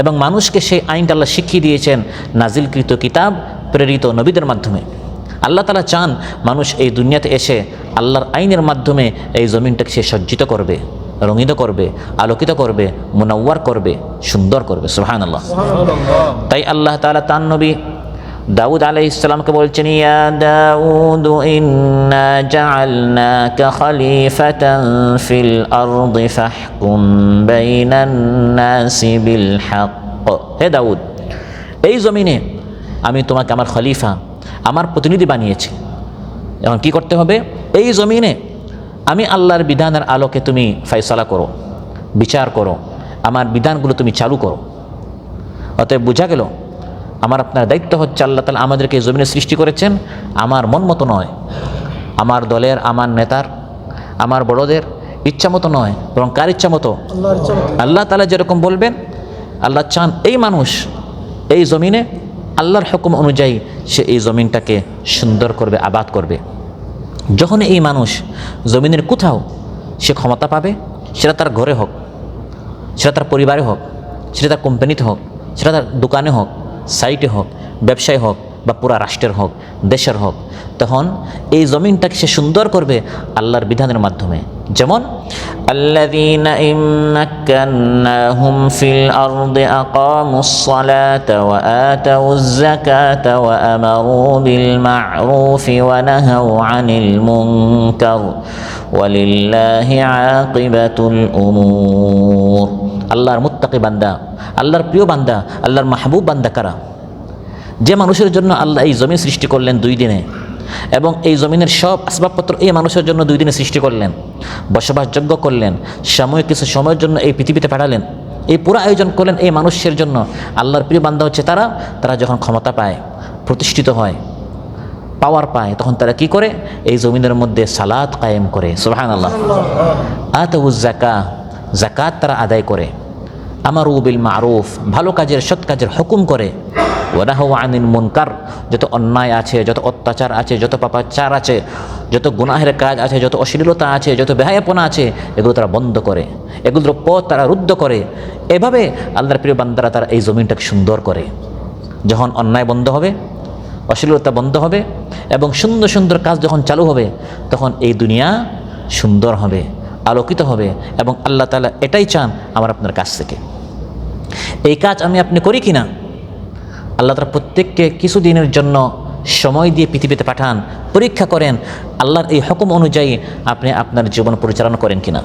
এবং মানুষকে সেই আইনটা আল্লাহ শিখিয়ে দিয়েছেন নাজিলকৃত কিতাব, প্রেরিত নবীদের মাধ্যমে। আল্লাহ তাআলা চান মানুষ এই দুনিয়াতে এসে আল্লাহর আইনের মাধ্যমে এই জমিনটাকে সে সজ্জিত করবে, রঙিত করবে, আলোকিত করবে, মুনাওয়ার করবে, সুন্দর করবে। সুবহানাল্লাহ। তাই আল্লাহ তাআলা তার নবী দাউদ আলাইহিস সালামকে বলছেন, ইয়া দাউদ ইন্না জাআলনাকা খলিফাতান ফিল আরদি ফাহকুম বাইনান নাসি বিল হক। হে দাউদ, এই জমিনে আমি তোমাকে আমার খলিফা, আমার প্রতিনিধি বানিয়েছি। এখন কি করতে হবে? এই জমিনে আমি আল্লাহর বিধানের আলোকে তুমি ফয়সালা করো, বিচার করো, আমার বিধানগুলো তুমি চালু করো। অতএব বোঝা গেল আমার আপনার দায়িত্ব হচ্ছে, আল্লাহ তাআলা আমাদেরকে এই জমিনে সৃষ্টি করেছেন আমার মন মতো নয়, আমার দলের, আমার নেতার, আমার বড়দের ইচ্ছা মতো নয়, বরং কার ইচ্ছা মতো? আল্লাহ তাআলা যেরকম বলবেন। আল্লাহ চান এই মানুষ এই জমিনে আল্লাহর হুকুম অনুযায়ী সে এই জমিনটাকে সুন্দর করবে, আবাদ করবে। যখন এই মানুষ জমিনের কোথাও সে ক্ষমতা পাবে, সেটা তার ঘরে হোক, সেটা তার পরিবারে হোক, সেটা তার কোম্পানিতে হোক, সেটা তার দোকানে হোক, সাইটে হোক, ব্যবসায় হোক, বা পুরা রাষ্ট্রের হোক, দেশের হোক, তখন এই জমিনটাকে সে সুন্দর করবে আল্লাহর বিধানের মাধ্যমে। যেমন আল্লাযীনা ইম্মাক্কান্নাহুম ফিল আরদি আকামুস সালাতা ওয়া আতাউয যাকাতা ওয়া আমারু বিল মা'রুফি ওয়া নাহাউ আনিল মুনকার ওয়ালিল্লাহি আকিবাতুল উমুর। আল্লাহর মুত্তাকি বান্দা, আল্লাহর প্রিয় বান্দা, আল্লাহর মাহবুব বান্দা কারা? যে মানুষের জন্য আল্লাহ এই জমিন সৃষ্টি করলেন 2 দিনে, এবং এই জমিনের সব আসবাবপত্র এই মানুষের জন্য 2 দিনে সৃষ্টি করলেন, বসবাসযোগ্য করলেন, সাময়িক কিছু সময়ের জন্য এই পৃথিবীতে পাঠালেন, এই পুরো আয়োজন করলেন এই মানুষের জন্য। আল্লাহর প্রিয় বান্দা হচ্ছে তারা যখন ক্ষমতা পায়, প্রতিষ্ঠিত হয়, পাওয়ার পায়, তখন তারা কি করে? এই জমিনের মধ্যে সালাত কায়েম করে। সুবহানাল্লাহ। আতাউজ যাকাত তারা আদায় করে, আমারু বিল মারুফ ভালো কাজের সৎ কাজের হুকুম করে, ওয়া নাহাউ আনিল মুনকার যত অন্যায় আছে, যত অত্যাচার আছে, যত পাপাচার আছে, যত গুনাহের কাজ আছে, যত অশ্লীলতা আছে, যত বেহায়াপনা আছে, এগুলো তারা বন্ধ করে, এগুলোর পথ তারা রুদ্ধ করে। এভাবে আল্লাহর প্রিয় বান্দারা তারা এই জমিনটাকে সুন্দর করে। যখন অন্যায় বন্ধ হবে, অশ্লীলতা বন্ধ হবে এবং সুন্দর সুন্দর কাজ যখন চালু হবে, তখন এই দুনিয়া সুন্দর হবে, আলোকিত হবে। এবং আল্লাহ তাআলা এটাই চান আমার আপনার কাছ থেকে। এই কাজ আমি আপনি করি কি না? আল্লাহ তাআলা প্রত্যেককে কিছু দিনের জন্য সময় দিয়ে পৃথিবীতে পাঠান, পরীক্ষা করেন আল্লাহর এই হুকুম অনুযায়ী আপনি আপনার জীবন পরিচালনা করেন কিনা।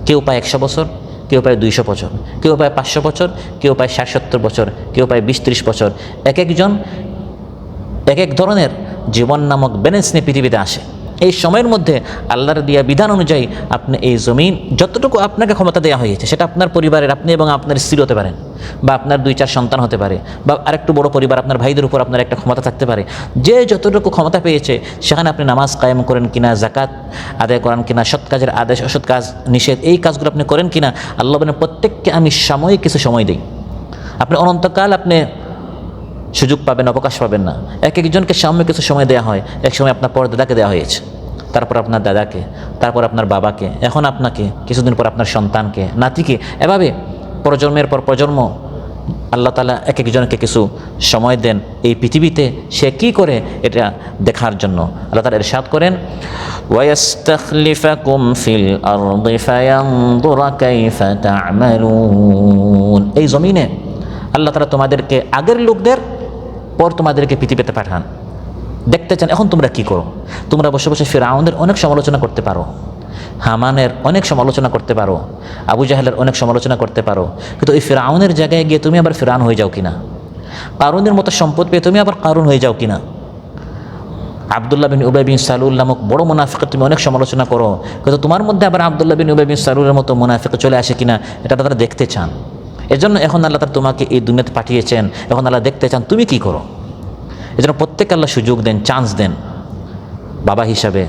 কেউ পায় 100 বছর, কেউ পায় 200 বছর, কেউ পায় 500 বছর, কেউ পায় 60-70 বছর, কেউ পায় 20-30 বছর। এক একজন এক এক ধরনের জীবন নামক ব্যালেন্স নিয়ে পৃথিবীতে আসে। এই সময়ের মধ্যে আল্লাহর দেয়া বিধান অনুযায়ী আপনি এই জমিন যতটুকু আপনাকে ক্ষমতা দেওয়া হয়েছে, সেটা আপনার পরিবারের, আপনি এবং আপনার স্ত্রী হতে পারেন, বা আপনার 2-4 সন্তান হতে পারে, বা আরেকটু বড় পরিবার, আপনার ভাইদের উপর আপনার একটা ক্ষমতা থাকতে পারে। যে যতটুকু ক্ষমতা পেয়েছে সেখানে আপনি নামাজ কায়েম করেন কিনা, যাকাত আদায় করেন কিনা, সৎ কাজের আদেশ অসৎ কাজ নিষেধ এই কাজগুলো আপনি করেন কিনা। আল্লাহ বলেন প্রত্যেককে আমি সাময়িক কিছু সময় দিই। আপনি অনন্তকাল আপনি সুযোগ পাবেন, অবকাশ পাবেন না। এক একজনকে সাময়িক কিছু সময় দেওয়া হয়। এক সময় আপনার পরদাদাকে দেওয়া হয়েছে, তারপর আপনার দাদাকে, তারপর আপনার বাবাকে, এখন আপনাকে, কিছুদিন পর আপনার সন্তানকে, নাতিকে, এভাবে প্রজন্মের পর প্রজন্ম আল্লাহ তাআলা এক একজনকে কিছু সময় দেন এই পৃথিবীতে সে কি করে এটা দেখার জন্য। আল্লাহ তাআলা ইরশাদ করেন, ওয়ায়াস্তাখলিফাকুম ফিল আরদি ফায়ানজুরা কাইফা তা'মালুন। এই জমিনে আল্লাহ তাআলা তোমাদেরকে আগের লোকদের পর তোমাদেরকে পৃথিবীতে পাঠান, দেখতে চান এখন তোমরা কি করো। তোমরা বসে বসে ফিরআউনের অনেক সমালোচনা করতে পারো, হামানের অনেক সমালোচনা করতে পারো, আবু জাহেলের অনেক সমালোচনা করতে পারো, কিন্তু এই ফিরআউনের জায়গায় গিয়ে তুমি আবার ফিরআউন হয়ে যাও কিনা? কারুনের মতো সম্পদ পেয়ে তুমি আবার কারুন হয়ে যাও কিনা? আব্দুল্লাহ বিন উবাই বিন সালুল নামক বড় মুনাফিকের তুমি অনেক সমালোচনা করো, কিন্তু তোমার মধ্যে আবার আব্দুল্লাহ বিন উবাই বিন সালুলের মতো মুনাফিক চলে আসে কিনা, এটা তারা দেখতে চান। এজন্য এখন আল্লাহ তাআলা তোমাকে এই দুনিয়াতে পাঠিয়েছেন, এখন আল্লাহ দেখতে চান তুমি কি করো। এজন্য প্রত্যেককে আল্লাহ সুযোগ দেন, চান্স দেন। বাবা হিসাবে,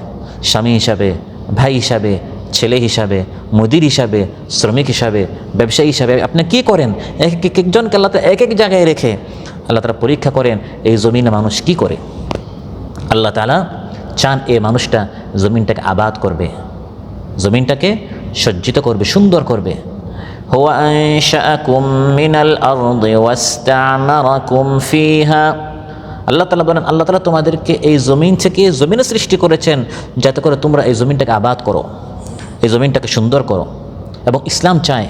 স্বামী হিসাবে, ভাই হিসাবে, ছেলে হিসাবে, মুদির হিসাবে, শ্রমিক হিসাবে, ব্যবসায়ী হিসাবে আপনি কি করেন। এক একজনকে আল্লাহ তাআলা এক এক জায়গায় রেখে আল্লাহ তাআলা পরীক্ষা করেন এই জমিনে মানুষ কি করে। আল্লাহ তাআলা চান এই মানুষটা জমিনটাকে আবাদ করবে, জমিনটাকে সজ্জিত করবে, সুন্দর করবে। হুয়া আনশাআকুম মিনাল আরদি ওয়াস্তা'মারাকুম ফিহা। আল্লাহ তাআলা বলেন আল্লাহ তাআলা তোমাদেরকে এই জমিন থেকে জমিনে সৃষ্টি করেছেন যাতে করে তোমরা এই জমিনটাকে আবাদ করো, এই জমিনটাকে সুন্দর করো। এবং ইসলাম চায়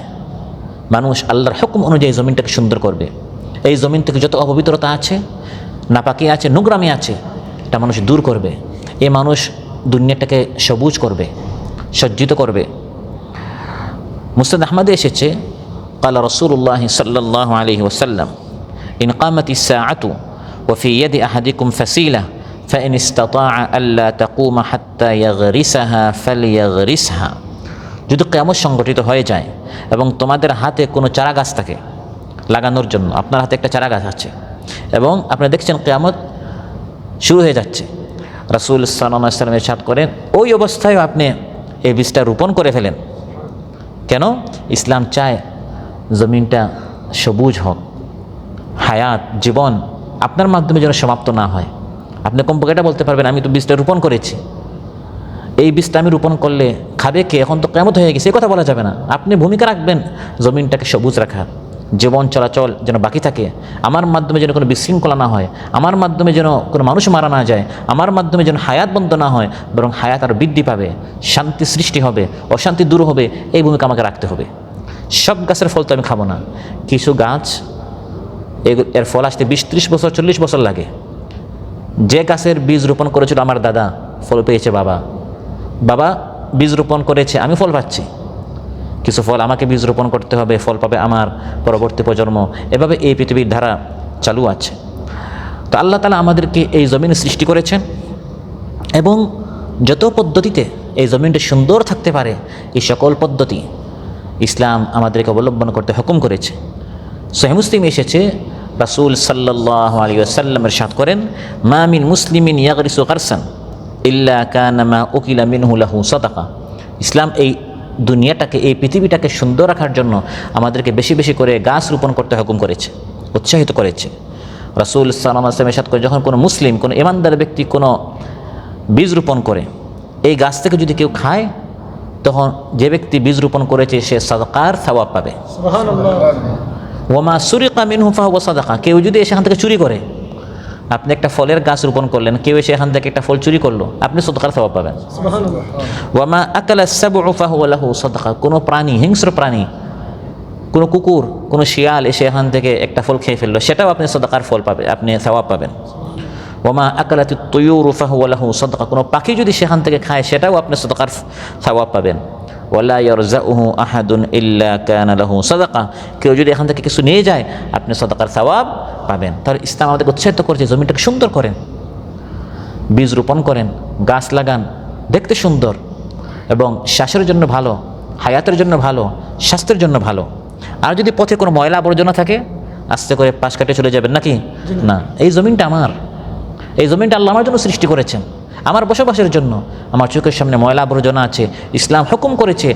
মানুষ আল্লাহর হুকুম অনুযায়ী জমিনটাকে সুন্দর করবে। এই জমিন থেকে যত অপবিত্রতা আছে, নাপাকি আছে, নোংরামি আছে, এটা মানুষ দূর করবে। এই মানুষ দুনিয়াটাকে সবুজ করবে, সজ্জিত করবে। মুসনাদ আহমদে এসেছে ক্বালা রাসূলুল্লাহ সাল্লাল্লাহু আলাইহি ওয়াসাল্লাম ইন কামাতিস সাআতু وفي يد أحدكم فسيلة فإن استطاع ألا تقوم حتى يغرسها فليغرسها। যদি কিয়ামত সংগঠিত হয়ে যায় এবং তোমাদের হাতে কোনো চারা গাছ থাকে লাগানোর জন্য, আপনার হাতে একটা চারা গাছ আছে এবং আপনি দেখছেন কিয়ামত শুরু হয়ে যাচ্ছে, রাসূল সাল্লাল্লাহু আলাইহি ওয়াসাল্লাম ইরশাদ করেন ওই অবস্থায় আপনি এই বীজটা রোপণ করে ফেলেন। কেন? ইসলাম চায় জমিনটা সবুজ হোক, হায়াত জীবন আপনার মাধ্যমে যেন সমাপ্ত না হয়। আপনি কমপক্ষে এটা বলতে পারবেন আমি তো বীজটা রোপণ করেছি, এই বীজটা আমি রোপণ করলে খাবে কে, এখন তো কিয়ামত হয়ে গেছে, এই কথা বলা যাবে না। আপনি ভূমিকা রাখবেন জমিনটাকে সবুজ রাখার, জীবন চলাচল যেন বাকি থাকে, আমার মাধ্যমে যেন কোনো বিশৃঙ্খলা না হয়, আমার মাধ্যমে যেন কোনো মানুষ মারা না যায়, আমার মাধ্যমে যেন হায়াত বন্ধ না হয়, বরং হায়াত আরও বৃদ্ধি পাবে, শান্তি সৃষ্টি হবে, অশান্তি দূর হবে। এই ভূমিকা আমাকে রাখতে হবে। সব গাছের ফল তো আমি খাবো না, কিছু গাছ এর ফল আসতে 20-30 বছর 40 বছর লাগে। যে গাছের বীজ রোপণ করেছিল আমার দাদা, ফল পেয়েছে বাবা, বাবা বীজ রোপণ করেছে, আমি ফল পাচ্ছি। কিছু ফল আমাকে বীজ রোপণ করতে হবে, ফল পাবে আমার পরবর্তী প্রজন্ম। এভাবে এই পৃথিবীর ধারা চালু আছে। তো আল্লাহ তাআলা আমাদেরকে এই জমিনে সৃষ্টি করেছেন এবং যত পদ্ধতিতে এই জমিনটা সুন্দর থাকতে পারে এই সকল পদ্ধতি ইসলাম আমাদেরকে অবলম্বন করতে হুকুম করেছে। সহিহ মুসলিম এসেছে, রাসূল সাল্লাল্লাহু আলাইহি ওয়াসাল্লাম ইরশাদ করেন, মা মিন মুসলিমিন ইয়াগরিসু গারসান ইল্লা কানা মা উকিলা মিনহু লাহু সাদাকা। ইসলাম এই দুনিয়াটাকে, এই পৃথিবীটাকে সুন্দর রাখার জন্য আমাদেরকে বেশি বেশি করে গাছ রোপণ করতে হুকুম করেছে, উৎসাহিত করেছে। রাসূল সাল্লাল্লাহু আলাইহি ওয়াসাল্লাম ইরশাদ করে, যখন কোনো মুসলিম, কোনো ইমানদার ব্যক্তি কোনো বীজ রোপণ করে, এই গাছ থেকে যদি কেউ খায়, তখন যে ব্যক্তি বীজ রোপণ করেছে সে সাদাকার সওয়াব পাবে। সুবহানাল্লাহ। ওয়ামা সুরিকা মিনহু ফাহুয়া সাদাকা। কেউ যদি সেখান থেকে চুরি করে, আপনি একটা ফলের গাছ রোপণ করলেন, কেউ এসে এখান থেকে একটা ফল চুরি করলো, আপনি সাদাকার সওয়াব পাবেন। সুবহানাল্লাহ। ওয়ামা আকালা সাবউ ফাহুয়া লাহু সাদাকা। কোনো প্রাণী, হিংস্র প্রাণী, কোনো কুকুর, কোনো শিয়াল এসে এখান থেকে একটা ফল খেয়ে ফেললো, সেটাও আপনি সাদাকার ফল পাবেন, আপনি সওয়াব পাবেন। ওয়ামা আকালাতিত তুয়ুরু ফাহুয়া লাহু সাদাকা। কোনো পাখি যদি সেখান থেকে খায়, সেটাও আপনি সাদাকার সওয়াব পাবেন। ওয়ালা ইয়ারজাউহু আহাদুন ইল্লা কানা লাহু সাদাকা। কেউ যদি এখান থেকে কিছু নিয়ে যায়, আপনি সাদাকার সওয়াব পাবেন। তাহলে ইসলাম আমাদেরকে উৎসাহিত করছে, জমিটাকে সুন্দর করেন, বীজ রোপণ করেন, গাছ লাগান, দেখতে সুন্দর এবং শ্বাসের জন্য ভালো, হায়াতের জন্য ভালো, স্বাস্থ্যের জন্য ভালো। আর যদি পথে কোনো ময়লা আবর্জনা থাকে, আস্তে করে পাশ কাটে চলে যাবেন নাকি? না, এই জমিনটা আমার, এই জমিনটা আল্লাহ আমার জন্য সৃষ্টি করেছেন, আমার বসবাসের জন্য। আমার চোখের সামনে ময়লা আবর্জনা আছে, ইসলাম হুকুম করেছে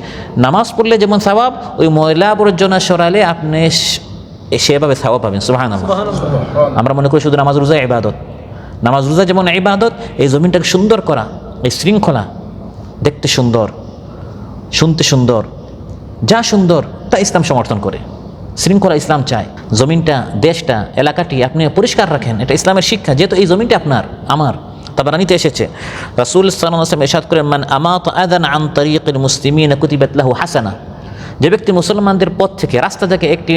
নামাজ পড়লে যেমন সওয়াব, ওই ময়লা আবর্জনা সরালে আপনি সেভাবে সওয়াব পাবেন। সুবহানাল্লাহ। আমরা মনে করি শুধু নামাজ রোজা ইবাদত, নামাজ রোজা যেমন ইবাদত, এই জমিনটাকে সুন্দর করা, এই শৃঙ্খলা, দেখতে সুন্দর, শুনতে সুন্দর, যা সুন্দর তা ইসলাম সমর্থন করে। শৃঙ্খলা ইসলাম চায়। জমিনটা, দেশটা, এলাকাটি আপনি পরিষ্কার রাখেন, এটা ইসলামের শিক্ষা। যেহেতু এই জমিনটা আপনার, আমার। তাবারানীতে এসেছে, রাসূল সাল্লাল্লাহু আলাইহি ওয়াসাল্লাম ইরশাদ করেন, মান আমাতা আযান আন তারিকিল মুসলিমিন কুতিবাত লাহু হাসানা। যে ব্যক্তি মুসলমানদের পথ থেকে, রাস্তা থেকে একটি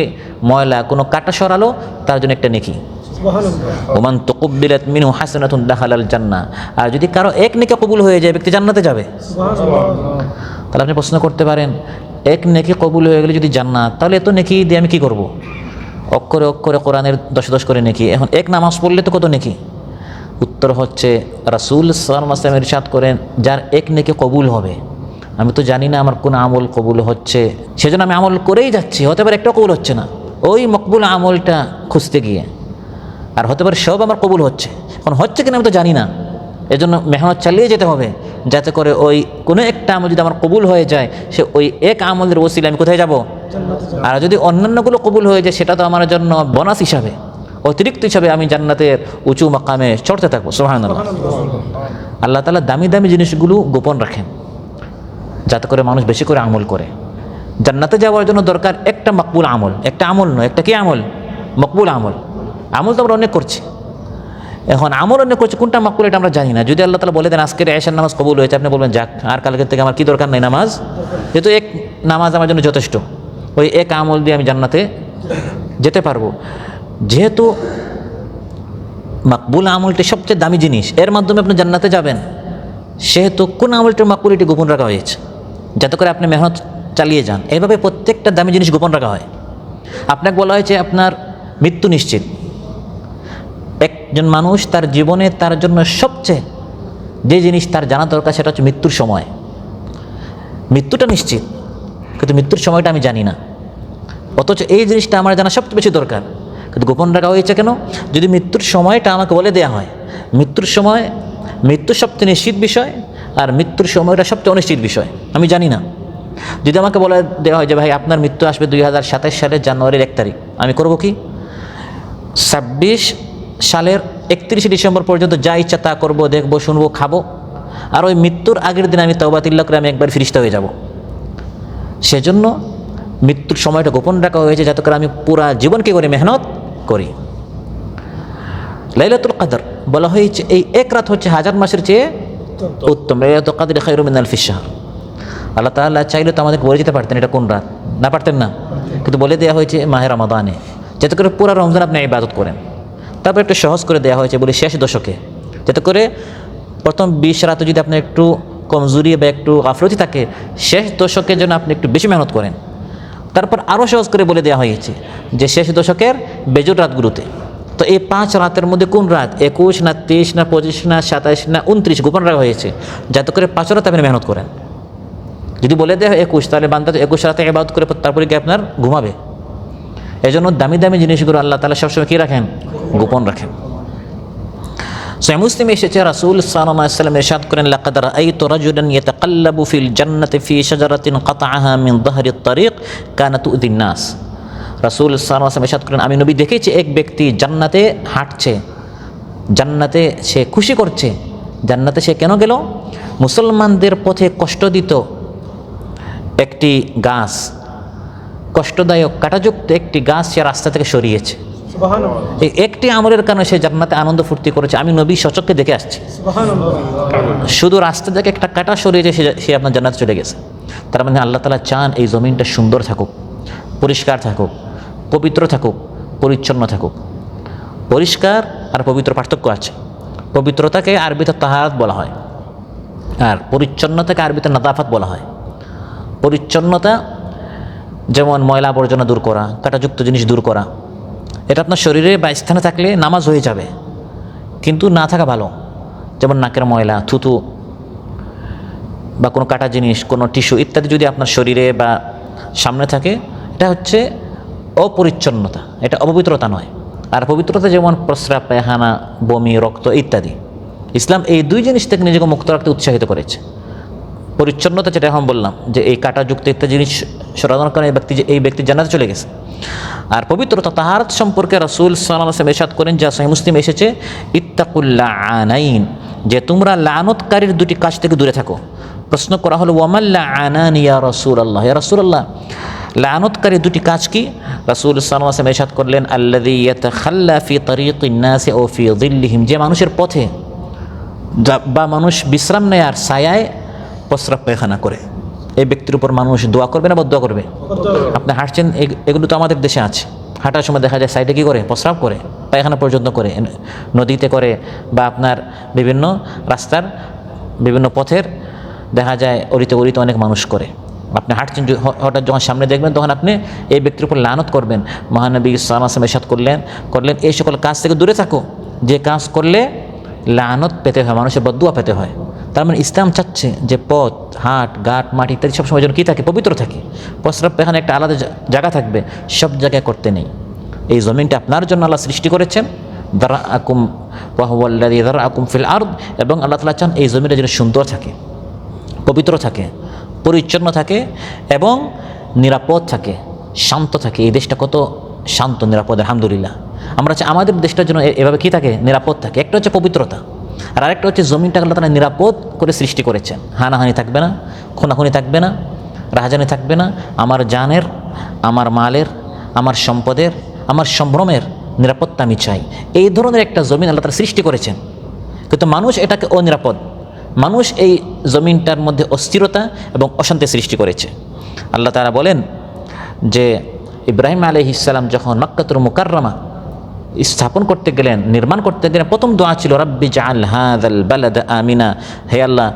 ময়লা, কোনো কাটা সরালো, তার জন্য একটা নেকি। সুবহানাল্লাহ। ওমান তুকবিলাত মিনহু হাসানাতুন দাখালাল জান্নাহ। আর যদি কারো এক নেকি কবুল হয়ে যায়, ব্যক্তি জান্নাতে যাবে। সুবহানাল্লাহ। তাহলে আপনি প্রশ্ন করতে পারেন, এক নেকি কবুল হয়ে গেলে যদি জান্নাত, তাহলে এত নেকি দিয়ে আমি কি করব? অক্ষরে অক্ষরে কোরআনের 10 করে নেকি, এখন এক নামাজ পড়লে তো কত নেকি? উত্তর হচ্ছে, রাসূল সাল্লাল্লাহু আলাইহি ওয়াসাল্লাম ইরশাদ করেন, যার এক নেকি কবুল হবে, আমি তো জানি না আমার কোন আমল কবুল হচ্ছে, সেজন্য আমি আমল করেই যাচ্ছি, হতে পারে একটা কবুল হচ্ছে না, ওই মকবুল আমলটা খুঁজতে গিয়ে, আর হতে পারে সব আমার কবুল হচ্ছে। এখন হচ্ছে কিনা আমি তো জানি না, এজন্য মেহনত চালিয়ে যেতে হবে, যাতে করে ওই কোনো একটা আমল যদি আমার কবুল হয়ে যায়, সে ওই এক আমলের ওসিলায় আমি কোথায় যাব? আর যদি অন্যান্যগুলো কবুল হয়ে যায়, সেটা তো আমার জন্য বোনাস হিসাবে, অতিরিক্ত হিসাবে আমি জান্নাতের উঁচু মাকামে চড়তে থাকবো। সুবহানাল্লাহ। আল্লাহ তাআলা দামি দামি জিনিসগুলো গোপন রাখেন, যাতে করে মানুষ বেশি করে আমল করে। জান্নাতে যাওয়ার জন্য দরকার একটা মকবুল আমল, একটা আমল নয়, একটা কি আমল? মকবুল আমল। আমল তো আমরা অনেক করছি, এখন আমল অনেক করছি, কোনটা মকবুল এটা আমরা জানি না। যদি আল্লাহ তাআলা বলে দেন আজকের এশার নামাজ কবুল হয়েছে, আপনি বলবেন যাক, আর কালকের থেকে আমার কি দরকার নেই নামাজ, যেহেতু এক নামাজ আমার জন্য যথেষ্ট, ওই এক আমল দিয়ে আমি জান্নাতে যেতে পারবো। যেহেতু মকবুল আমলটি সবচেয়ে দামি জিনিস, এর মাধ্যমে আপনি জান্নাতে যাবেন, সেহেতু কোন আমলটির মকবুলিটি গোপন রাখা হয়েছে, যাতে করে আপনি মেহনত চালিয়ে যান। এইভাবে প্রত্যেকটা দামি জিনিস গোপন রাখা হয়। আপনাকে বলা হয়েছে আপনার মৃত্যু নিশ্চিত। একজন মানুষ তার জীবনে তার জন্য সবচেয়ে যে জিনিস তার জানা দরকার, সেটা হচ্ছে মৃত্যুর সময়। মৃত্যুটা নিশ্চিত, কিন্তু মৃত্যুর সময়টা আমি জানি না, অথচ এই জিনিসটা আমার জানা সবচেয়ে বেশি দরকার, কিন্তু গোপন রাখা হয়েছে কেন? যদি মৃত্যুর সময়টা আমাকে বলে দেওয়া হয়, মৃত্যুর সময়, মৃত্যু সবচেয়ে নিশ্চিত বিষয়, আর মৃত্যুর সময়টা সবচেয়ে অনিশ্চিত বিষয়, আমি জানি না। যদি আমাকে বলে দেওয়া হয় যে ভাই আপনার মৃত্যু আসবে 2027 সালের জানুয়ারির 1 তারিখ, আমি করব কি? 26 সালের 31 ডিসেম্বর পর্যন্ত যা ইচ্ছা তা করবো, দেখবো, শুনবো, খাবো, আর ওই মৃত্যুর আগের দিন আমি তাওবাতিল্লাহ করে আমি একবার ফিরিস্তা হয়ে যাব। সেজন্য মৃত্যুর সময়টা গোপন রাখা হয়েছে, যাতে করে আমি পুরা জীবনকে করে মেহনত করি। লাইলাতুল কদর বলা হয়েছে এই এক রাত হচ্ছে 1000 মাসের চেয়ে উত্তম। লাইলাতুল কদর খায়রুম মিন আলফি শাহর। আল্লাহ তাআলা চাইলে তো আমাদেরকে বলে দিতে পারতেন এটা কোন রাত, না পারতেন না, কিন্তু বলে দেওয়া হয়েছে মাহে রমাদানে, যাতে করে পুরা রমজান আপনি ইবাদত করেন। তারপর একটু সহজ করে দেওয়া হয়েছে বলে শেষ দশকে, যাতে করে প্রথম 20 রাতে যদি আপনার একটু কমজোরি বা একটু গাফলতি থাকে, শেষ দশকের জন্য আপনি একটু বেশি মেহনত করেন। তারপর আরও সহজ করে বলে দেওয়া হয়েছে যে শেষ দশকের বেজোর রাতগুলোতে, তো এই 5 রাতের মধ্যে কোন রাত, 21 না 23 না 25 না 27 না 29 গোপন রাখা হয়েছে, যাতে করে 5 রাত আপনি মেহনত করেন। যদি বলে দেয় 21, তাহলে বান্দা তো 21 রাতে ইবাদত করে তারপরে কি আপনার ঘুমাবে। এই জন্য দামি দামি জিনিসগুলো আল্লাহ তাআলা সবসময় কী রাখেন, গোপন রাখেন। সহিহ মুসলিমে এসেছে রাসূল সাল্লাল্লাহু আলাইহি ওয়াসাল্লাম ইরশাদ করেন, লাকাদ রাআইতু রাজুলান ইয়াতাকাল্লাবু ফিল জান্নাতি ফি শাজারাতিন কাতাআহা মিন যাহরিত তারিক কানাত তু'দিন নাস। রাসূল সাল্লাল্লাহু আলাইহি ওয়াসাল্লাম ইরশাদ করেন, আমি নবী দেখেছি এক ব্যক্তি জান্নাতে হাঁটছে, জান্নাতে সে খুশি করছে। জান্নাতে সে কেন গেল? মুসলমানদের পথে কষ্ট দিত একটি গাছ, কষ্টদায়ক কাঁটাযুক্ত একটি গাছ সে রাস্তা থেকে সরিয়েছে। এই একটি আমলের কারণে সে জান্নাতে আনন্দ ফুর্তি করেছে। আমি নবী সচক্ষে দেখে আসছি। শুধু রাস্তা থেকে একটা কাঁটা সরিয়েছে, সে আপনার জান্নাতে চলে গেছে। তার মানে আল্লাহ তাআলা চান এই জমিনটা সুন্দর থাকুক, পরিষ্কার থাকুক, পবিত্র থাকুক, পরিচ্ছন্ন থাকুক। পরিষ্কার আর পবিত্র পার্থক্য আছে। পবিত্রতাকে আরবিতে তাহারাত বলা হয়, আর পরিচ্ছন্নতাকে আরবিতে নাদাফাত বলা হয়। পরিচ্ছন্নতা যেমন ময়লা আবর্জনা দূর করা, কাঁটাযুক্ত জিনিস দূর করা, এটা আপনার শরীরে বা স্থানে থাকলে নামাজ হয়ে যাবে, কিন্তু না থাকা ভালো। যেমন নাকের ময়লা, থুতু বা কোনো কাটা জিনিস, কোনো টিস্যু ইত্যাদি যদি আপনার শরীরে বা সামনে থাকে, এটা হচ্ছে অপরিচ্ছন্নতা, এটা অপবিত্রতা নয়। আর পবিত্রতা যেমন প্রস্রাব, পায়খানা, বমি, রক্ত ইত্যাদি। ইসলাম এই 2 জিনিস থেকে নিজেকে মুক্ত রাখতে উৎসাহিত করেছে। পরিচ্ছন্নতা যেটা এখন বললাম, যে এই কাঁটাযুক্ত ইত্যাদি জিনিস সরানোর কারণে এই ব্যক্তি জান্নাতে চলে গেছে। আর পবিত্রতা তাহারাত সম্পর্কে রাসূল সাল্লাল্লাহু আলাইহি ওয়াসাল্লাম ইরশাদ করেন, যা সহিহ মুসলিম এসেছে, ইত্তাকুল লাআনাইন, যে তোমরা লাআনতকারীর 2টি কাজ থেকে দূরে থাকো। প্রশ্ন করা হলো, ওয়ামাল লাআনান ইয়া রাসূলুল্লাহ, ইয়া রাসূলুল্লাহ লাআনতকারী 2টি কাজ কি? রাসূল সাল্লাল্লাহু আলাইহি ওয়াসাল্লাম ইরশাদ করলেন, আল্লাযী ইয়াতাখাল্লা ফি তারিকিন নাস ও ফি যিল্লিহিম, যে মানুষের পথে বা মানুষ বিশ্রাম নেয় আর ছায়ায় প্রস্রাব পায়খানা করে, এই ব্যক্তির উপর মানুষ দোয়া করবে না বদদোয়া করবে? আপনি হাঁটছেন, এগুলো তো আমাদের দেশে আছে। হাঁটার সময় দেখা যায় সাইডে কী করে, প্রস্রাব করে, পায়খানা পর্যন্ত করে, নদীতে করে, বা আপনার বিভিন্ন রাস্তার বিভিন্ন পথের দেখা যায় অলিতে গলিতে অনেক মানুষ করে। আপনি হাঁটছেন, হঠাৎ যখন সামনে দেখবেন, তখন আপনি এই ব্যক্তির উপর লানত করবেন। মহানবী সাল্লাল্লাহু আলাইহি ওয়াসাল্লাম ইরশাদ করলেন এই সকল কাজ থেকে দূরে থাকো, যে কাজ করলে লানত পেতে হয়, মানুষের বদদুয়া পেতে হয়। তার মানে ইসলাম চাচ্ছে যে পথ, হাট, ঘাট, মাটি ইত্যাদি সবসময় যেন কী থাকে, পবিত্র থাকে। প্রস্রাব পায়খানা একটা আলাদা জায়গা থাকবে, সব জায়গায় করতে নেই। এই জমিনটা আপনার জন্য আল্লাহ সৃষ্টি করেছেন, দারাআকুম ওয়া হুয়াল্লাযী দারাআকুম ফিল আরদ, এবং আল্লাহ তাআলা চান এই জমিনটা যেন সুন্দর থাকে, পবিত্র থাকে, পরিচ্ছন্ন থাকে এবং নিরাপদ থাকে, শান্ত থাকে। এই দেশটা কত শান্ত, নিরাপদ, আলহামদুলিল্লাহ। আমরা চাই আমাদের দেশটার জন্য এভাবে কী থাকে, নিরাপদ থাকে। একটা হচ্ছে পবিত্রতা, আর আরেকটা হচ্ছে জমিনটা আল্লাহ তাআলা নিরাপদ করে সৃষ্টি করেছেন। হানাহানি থাকবে না, খুনাখুনি থাকবে না, রাহাজানি থাকবে না। আমার জানের, আমার মালের, আমার সম্পদের, আমার সম্ভ্রমের নিরাপত্তা আমি চাই। এই ধরনের একটা জমিন আল্লাহ তাআলা সৃষ্টি করেছেন, কিন্তু মানুষ এটাকে অনিরাপদ, মানুষ এই জমিনটার মধ্যে অস্থিরতা এবং অশান্তি সৃষ্টি করেছে। আল্লাহ তাআলা বলেন যে ইব্রাহিম আলাইহিস সালাম যখন মক্কাতুল মুকাররমা স্থাপন করতে গেলেন, নির্মাণ করতে গেলেন, প্রথম দোয়া ছিল, রাব্বি জাআল হাযাল বালাদা আমিনা, হে আল্লাহ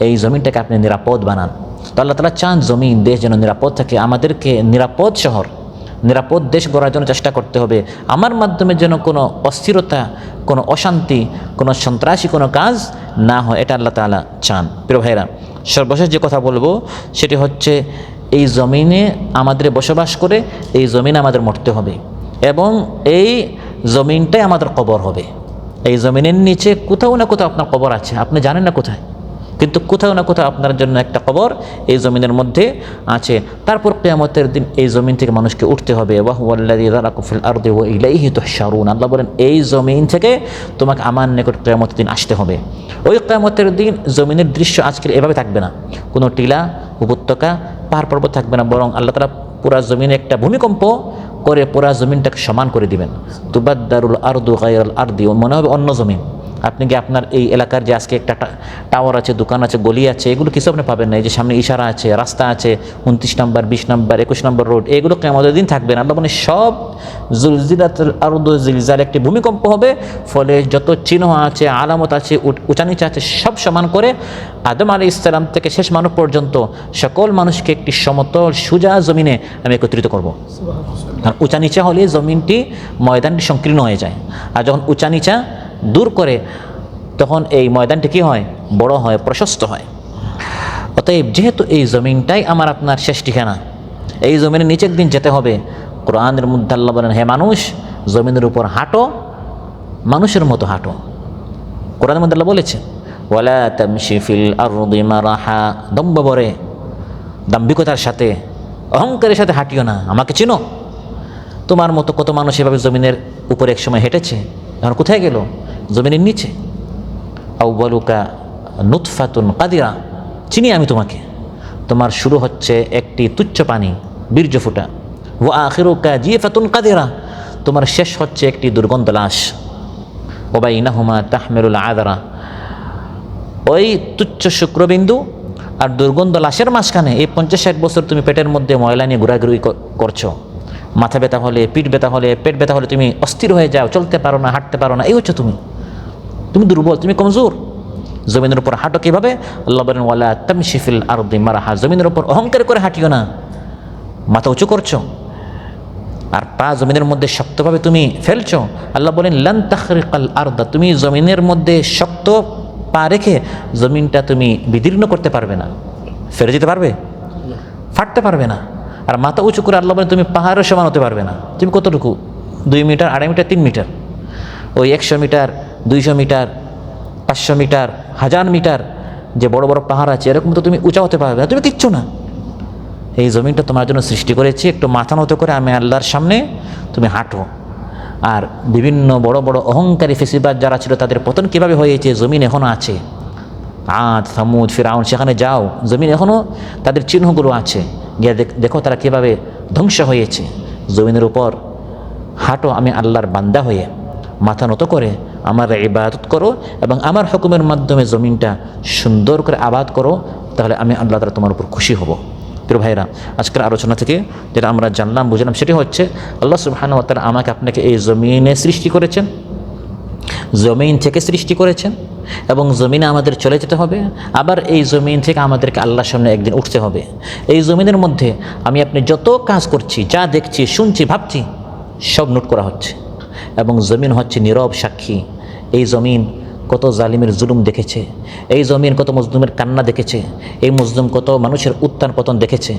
এই জমিনটাকে আপনি নিরাপদ বানান। তো আল্লাহ তাআলা চান জমিন, দেশ যেন নিরাপদ থাকে। আমাদেরকে নিরাপদ শহর, নিরাপদ দেশ গড়ার জন্য চেষ্টা করতে হবে। আমার মাধ্যমে যেন কোনো অস্থিরতা, কোনো অশান্তি, কোনো সন্ত্রাসী কোনো কাজ না হয়, এটা আল্লাহ তাআলা চান। প্রিয় ভাইরা, সর্বশেষ যে কথা বলবো সেটি হচ্ছে, এই জমিনে আমাদের বসবাস করে এই জমিনে আমাদের মরতে হবে, এবং এই জমিনটাই আমাদের কবর হবে। এই জমিনের নিচে কোথাও না কোথাও আপনার কবর আছে, আপনি জানেন না কোথায়, কিন্তু কোথাও না কোথাও আপনার জন্য একটা কবর এই জমিনের মধ্যে আছে। তারপর কিয়ামতের দিন এই জমিন থেকে মানুষকে উঠতে হবে। ওয়া হুয়াল্লাযী যারাকুম ফিল আরদি ওয়া ইলাইহি তুহশারুন, আল্লাহ বলেন এই জমিন থেকে তোমাকে আমার নিকট কিয়ামতের দিন আসতে হবে। ওই কিয়ামতের দিন জমিনের দৃশ্য আজকের এভাবে থাকবে না, কোনো টিলা, উপত্যকা, পাহাড় পর্বত থাকবে না, বরং আল্লাহ তাআলা পুরা জমিনে একটা ভূমিকম্প করে পুরা জমিনটাকে সমান করে দিবেন। তুবাদ্দারুল আরদু গায়রাল আরদি, মনে হবে অন্য জমিন, আপনি কি আপনার এই এলাকার যে আজকে একটা টাওয়ার আছে, দোকান আছে, গলি আছে, এগুলো কিছু আপনি পাবেন না। এই যে সামনে ইশারা আছে, রাস্তা আছে, 29 নম্বর, 20 নম্বর, 21 নম্বর রোড, এগুলো কিয়ামতের দিন থাকবে না। আল্লাহ মানে সব জুলজিলাতুল আরদু জিলজাল, একটি ভূমিকম্প হবে, ফলে যত চিহ্ন আছে, আলামত আছে, উঁচা নিচা আছে, সব সমান করে আদম আলাইহিস সালাম থেকে শেষ মানব পর্যন্ত সকল মানুষকে একটি সমতল সোজা জমিনে আমি একত্রিত করব। কারণ উঁচা নিচা হলে জমিনটি, ময়দানটি সংকীর্ণ হয়ে যায়, আর যখন উঁচা নিচা দূর করে তখন এই ময়দানটি কী হয়, বড় হয়, প্রশস্ত হয়। অতএব যেহেতু এই জমিনটাই আমার আপনার শেষ ঠিকানা, এই জমিনের নিচে একদিন যেতে হবে। কোরআনের মধ্যে আল্লাহ বলেন, হে মানুষ, জমিনের উপর হাঁটো, মানুষের মতো হাঁটো। কোরআনের মধ্যে আল্লাহ বলেছে, ওয়ালা তামশি ফিল আরদি মারাহা, দম্ভ ভরে, দাম্ভিকতার সাথে, অহংকারের সাথে হাঁটিও না, আমাকে চিনো। তোমার মতো কত মানুষ এভাবে জমিনের উপরে এক সময় হেঁটেছে, এখন কোথায় গেল? জমিনের নিচে। আউয়ালুকা নুতফাতুন কাদিরা, চিনি আমি তোমাকে। তোমার শুরু হচ্ছে একটি তুচ্ছ পানি, বীর্য ফুটা। ওয়া আখিরুকা জিফাতুন কাদিরা, তোমার শেষ হচ্ছে একটি দুর্গন্ধ লাশ। ওবাইনাহুমা তাহমিলুল আদারা, ওই তুচ্ছ শুক্রবিন্দু আর দুর্গন্ধ লাশের মাঝখানে এই 50-60 বছর তুমি পেটের মধ্যে ময়লা নিয়ে ঘোরাঘুরি করছো। মাথা ব্যথা হলে, পিঠ ব্যথা হলে, পেট ব্যথা হলে তুমি অস্থির হয়ে যাও, চলতে পারো না, হাঁটতে পারো না। এই হচ্ছে তুমি দুর্বল, তুমি কমজোর। জমিনের উপর হাঁটো কীভাবে? আল্লাহ বলেন, ওয়ালা তামশি ফিল আরদি মারাহা, জমিনের উপর অহংকার করে হাঁটিও না, মাথা উঁচু করছো আর পা জমিনের মধ্যে শক্তভাবে তুমি ফেলছো। আল্লাহ বলেন, লান তাখরিকাল আরদা, তুমি জমিনের মধ্যে শক্ত পা রেখে জমিনটা তুমি বিদীর্ণ করতে পারবে না, ফেলে যেতে পারবে? ফাটতে পারবে না। আর মাথা উঁচু করে আল্লাহ বলেন, তুমি পাহাড়ের সমান হতে পারবে না। তুমি কতটুকু? 2 মিটার, 2.5 মিটার, 3 মিটার। ওই 100 মিটার, 200 মিটার, 500 মিটার, 1000 মিটার যে বড় বড় পাহাড় আছে, এরকম তো তুমি উঁচা হতে পারবে না, তুমি কিচ্ছু না। এই জমিনটা তোমার জন্য সৃষ্টি করেছি, একটু মাথা নত করে আমি আল্লাহর সামনে তুমি হাঁটো। আর বিভিন্ন বড় বড় অহংকারী ফেসিবাদ যারা ছিল, তাদের পতন কীভাবে হয়েছে, জমিন এখনও আছে। আদ, সামুদ, ফিরাউন, সেখানে যাও, জমিন এখনও তাদের চিহ্নগুলো আছে, গিয়ে দেখো তারা কীভাবে ধ্বংস হয়েছে। জমিনের উপর হাঁটো আমি আল্লাহর বান্দা হয়ে, মাথা নত করে আমার ইবাদত করো এবং আমার হুকুমের মাধ্যমে জমিনটা সুন্দর করে আবাদ করো, তাহলে আমি আল্লাহ তাআলা তোমার উপর খুশি হব। প্রিয় ভাইরা, আজকের আলোচনা থেকে যেটা আমরা জানলাম, বুঝলাম, সেটি হচ্ছে আল্লাহ সুবহানাহু ওয়া তাআলা আমাকে আপনাকে এই জমিনে সৃষ্টি করেছেন, জমিন থেকে সৃষ্টি করেছেন এবং জমিনে আমাদের চলে যেতে হবে। আবার এই জমিন থেকে আমাদেরকে আল্লাহর সামনে একদিন উঠতে হবে। এই জমিনের মধ্যে আমি আপনি যত কাজ করছি, যা দেখছি, শুনছি, ভাবছি, সব নোট করা হচ্ছে এবং জমিন হচ্ছে নীরব সাক্ষী। এই জমিন কত জালিমের জুলুম দেখেছে, এই জমিন কত মজলুমের কান্না দেখেছে, এই মজলুম কত মানুষের উত্থান পতন দেখেছে,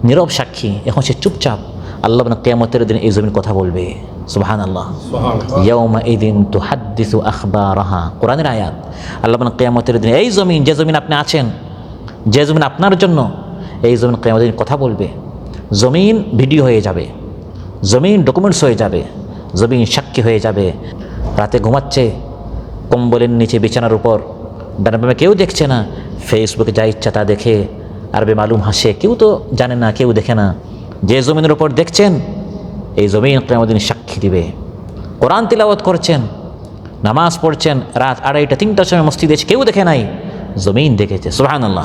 নীরব সাক্ষী। এখন সে চুপচাপ। আল্লাহ বলেন, কিয়ামতের দিন এই জমিন কথা বলবে। সুবহানাল্লাহ, ইয়াউমা ইদিন তুহাদ্দিসু আখবারাহা, কোরআনের আয়াত। আল্লাহ বলেন, কিয়ামতের দিন এই জমিন, যে জমিন আপনি আছেন, যে জমিন আপনার জন্য, এই জমিন কিয়ামতের দিন কথা বলবে। জমিন ভিডিও হয়ে যাবে, জমিন ডকুমেন্টস হয়ে যাবে, জমিন সাক্ষী হয়ে যাবে। রাতে ঘুমাচ্ছে কম্বলের নিচে, বিছানার উপর, ডানে বামে কেউ দেখছে না, ফেসবুকে যা ইচ্ছা তা দেখে আর বেমালুম হাসে, কেউ তো জানে না, কেউ দেখে না। যে জমিনের উপর দেখছেন, এই জমিন কিয়ামতের দিন সাক্ষী দিবে। কোরআন তিলাওয়াত করছেন, নামাজ পড়ছেন, রাত 2:30, 3টার সময় মসজিদে এসে কেউ দেখে নাই, জমিন দেখেছে। সুবহানাল্লাহ।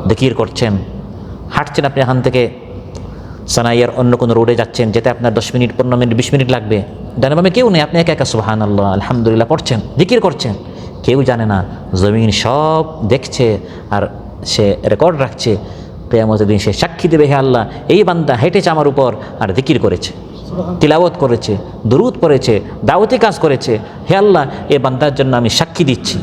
জিকির করছেন, হাঁটছেন আপনি এখান থেকে সানাইয়ার অন্য কোনো রোডে যাচ্ছেন, যেতে আপনার 10 মিনিট, 15 মিনিট, 20 মিনিট লাগবে, ডানে বামে কেউ নেই, আপনি একা একা সুবহানাল্লাহ, আলহামদুলিল্লাহ পড়ছেন, জিকির করছেন, কেউ জানে না, জমিন সব দেখছে আর সে রেকর্ড রাখছে। কিয়ামতের দিন সে সাক্ষী দেবে, হে আল্লাহ, এই বান্দা হেঁটেছে আমার উপর আর জিকির করেছে, তিলাওয়াত করেছে, দুরূদ পড়েছে, দাওয়াতি কাজ করেছে, হে আল্লাহ, এই বান্দার জন্য আমি সাক্ষী দিচ্ছি।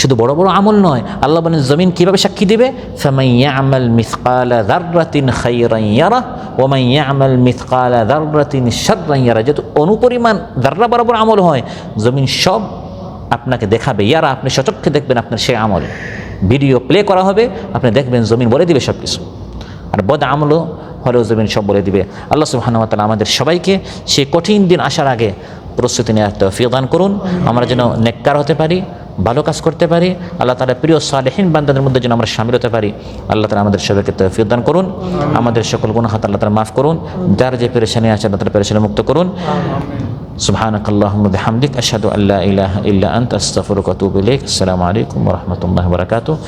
শুধু বড় বড় আমল নয়, আল্লাহ বলেন জমিন কীভাবে সাক্ষী দেবে, ফামান ইয়ামাল মিসকালা যাররাতিন খায়রান ইয়ারা ওয়া মান ইয়ামাল মিসকালা যাররাতিন শাররান ইয়ারা। যেহেতু অনুপরিমাণ যাররা বরাবর আমল হয়, জমিন সব আপনাকে দেখাবে, ইয়ারা, আপনি সচক্ষে দেখবেন আপনার সেই আমল, ভিডিও প্লে করা হবে, আপনি দেখবেন জমিন বলে দিবে সব কিছু। আর বদ আমলও হলেও জমিন সব বলে দিবে। আল্লাহ সুবহানাহু ওয়া তাআলা আমাদের সবাইকে সেই কঠিন দিন আসার আগে প্রস্তুতি নেওয়ার তৌফিক দান করুন, আমরা যেন নেককার হতে পারি, ভালো কাজ করতে পারি, আল্লাহ তাআলা প্রিয় সালেহীন বান্দাদের মধ্যে যেন আমরা শামিল হতে পারি। আল্লাহ তাআলা আমাদের সবাইকে তৌফিক দান করুন, আমাদের সকল গুনাহ আল্লাহ তাআলা মাফ করুন, যার যে পেরেশানি আছে আল্লাহ তাআলা পেরেশানি মুক্ত করুন। সুবহানাকাল্লাহুম্মা বিহামদিক আশহাদু আল্লা ইলাহা ইল্লা আনতা আস্তাগফিরুকা ওয়া আতুবু ইলাইক। আসসালামু আলাইকুম ওয়া রাহমাতুল্লাহি ওয়া বারাকাতুহু।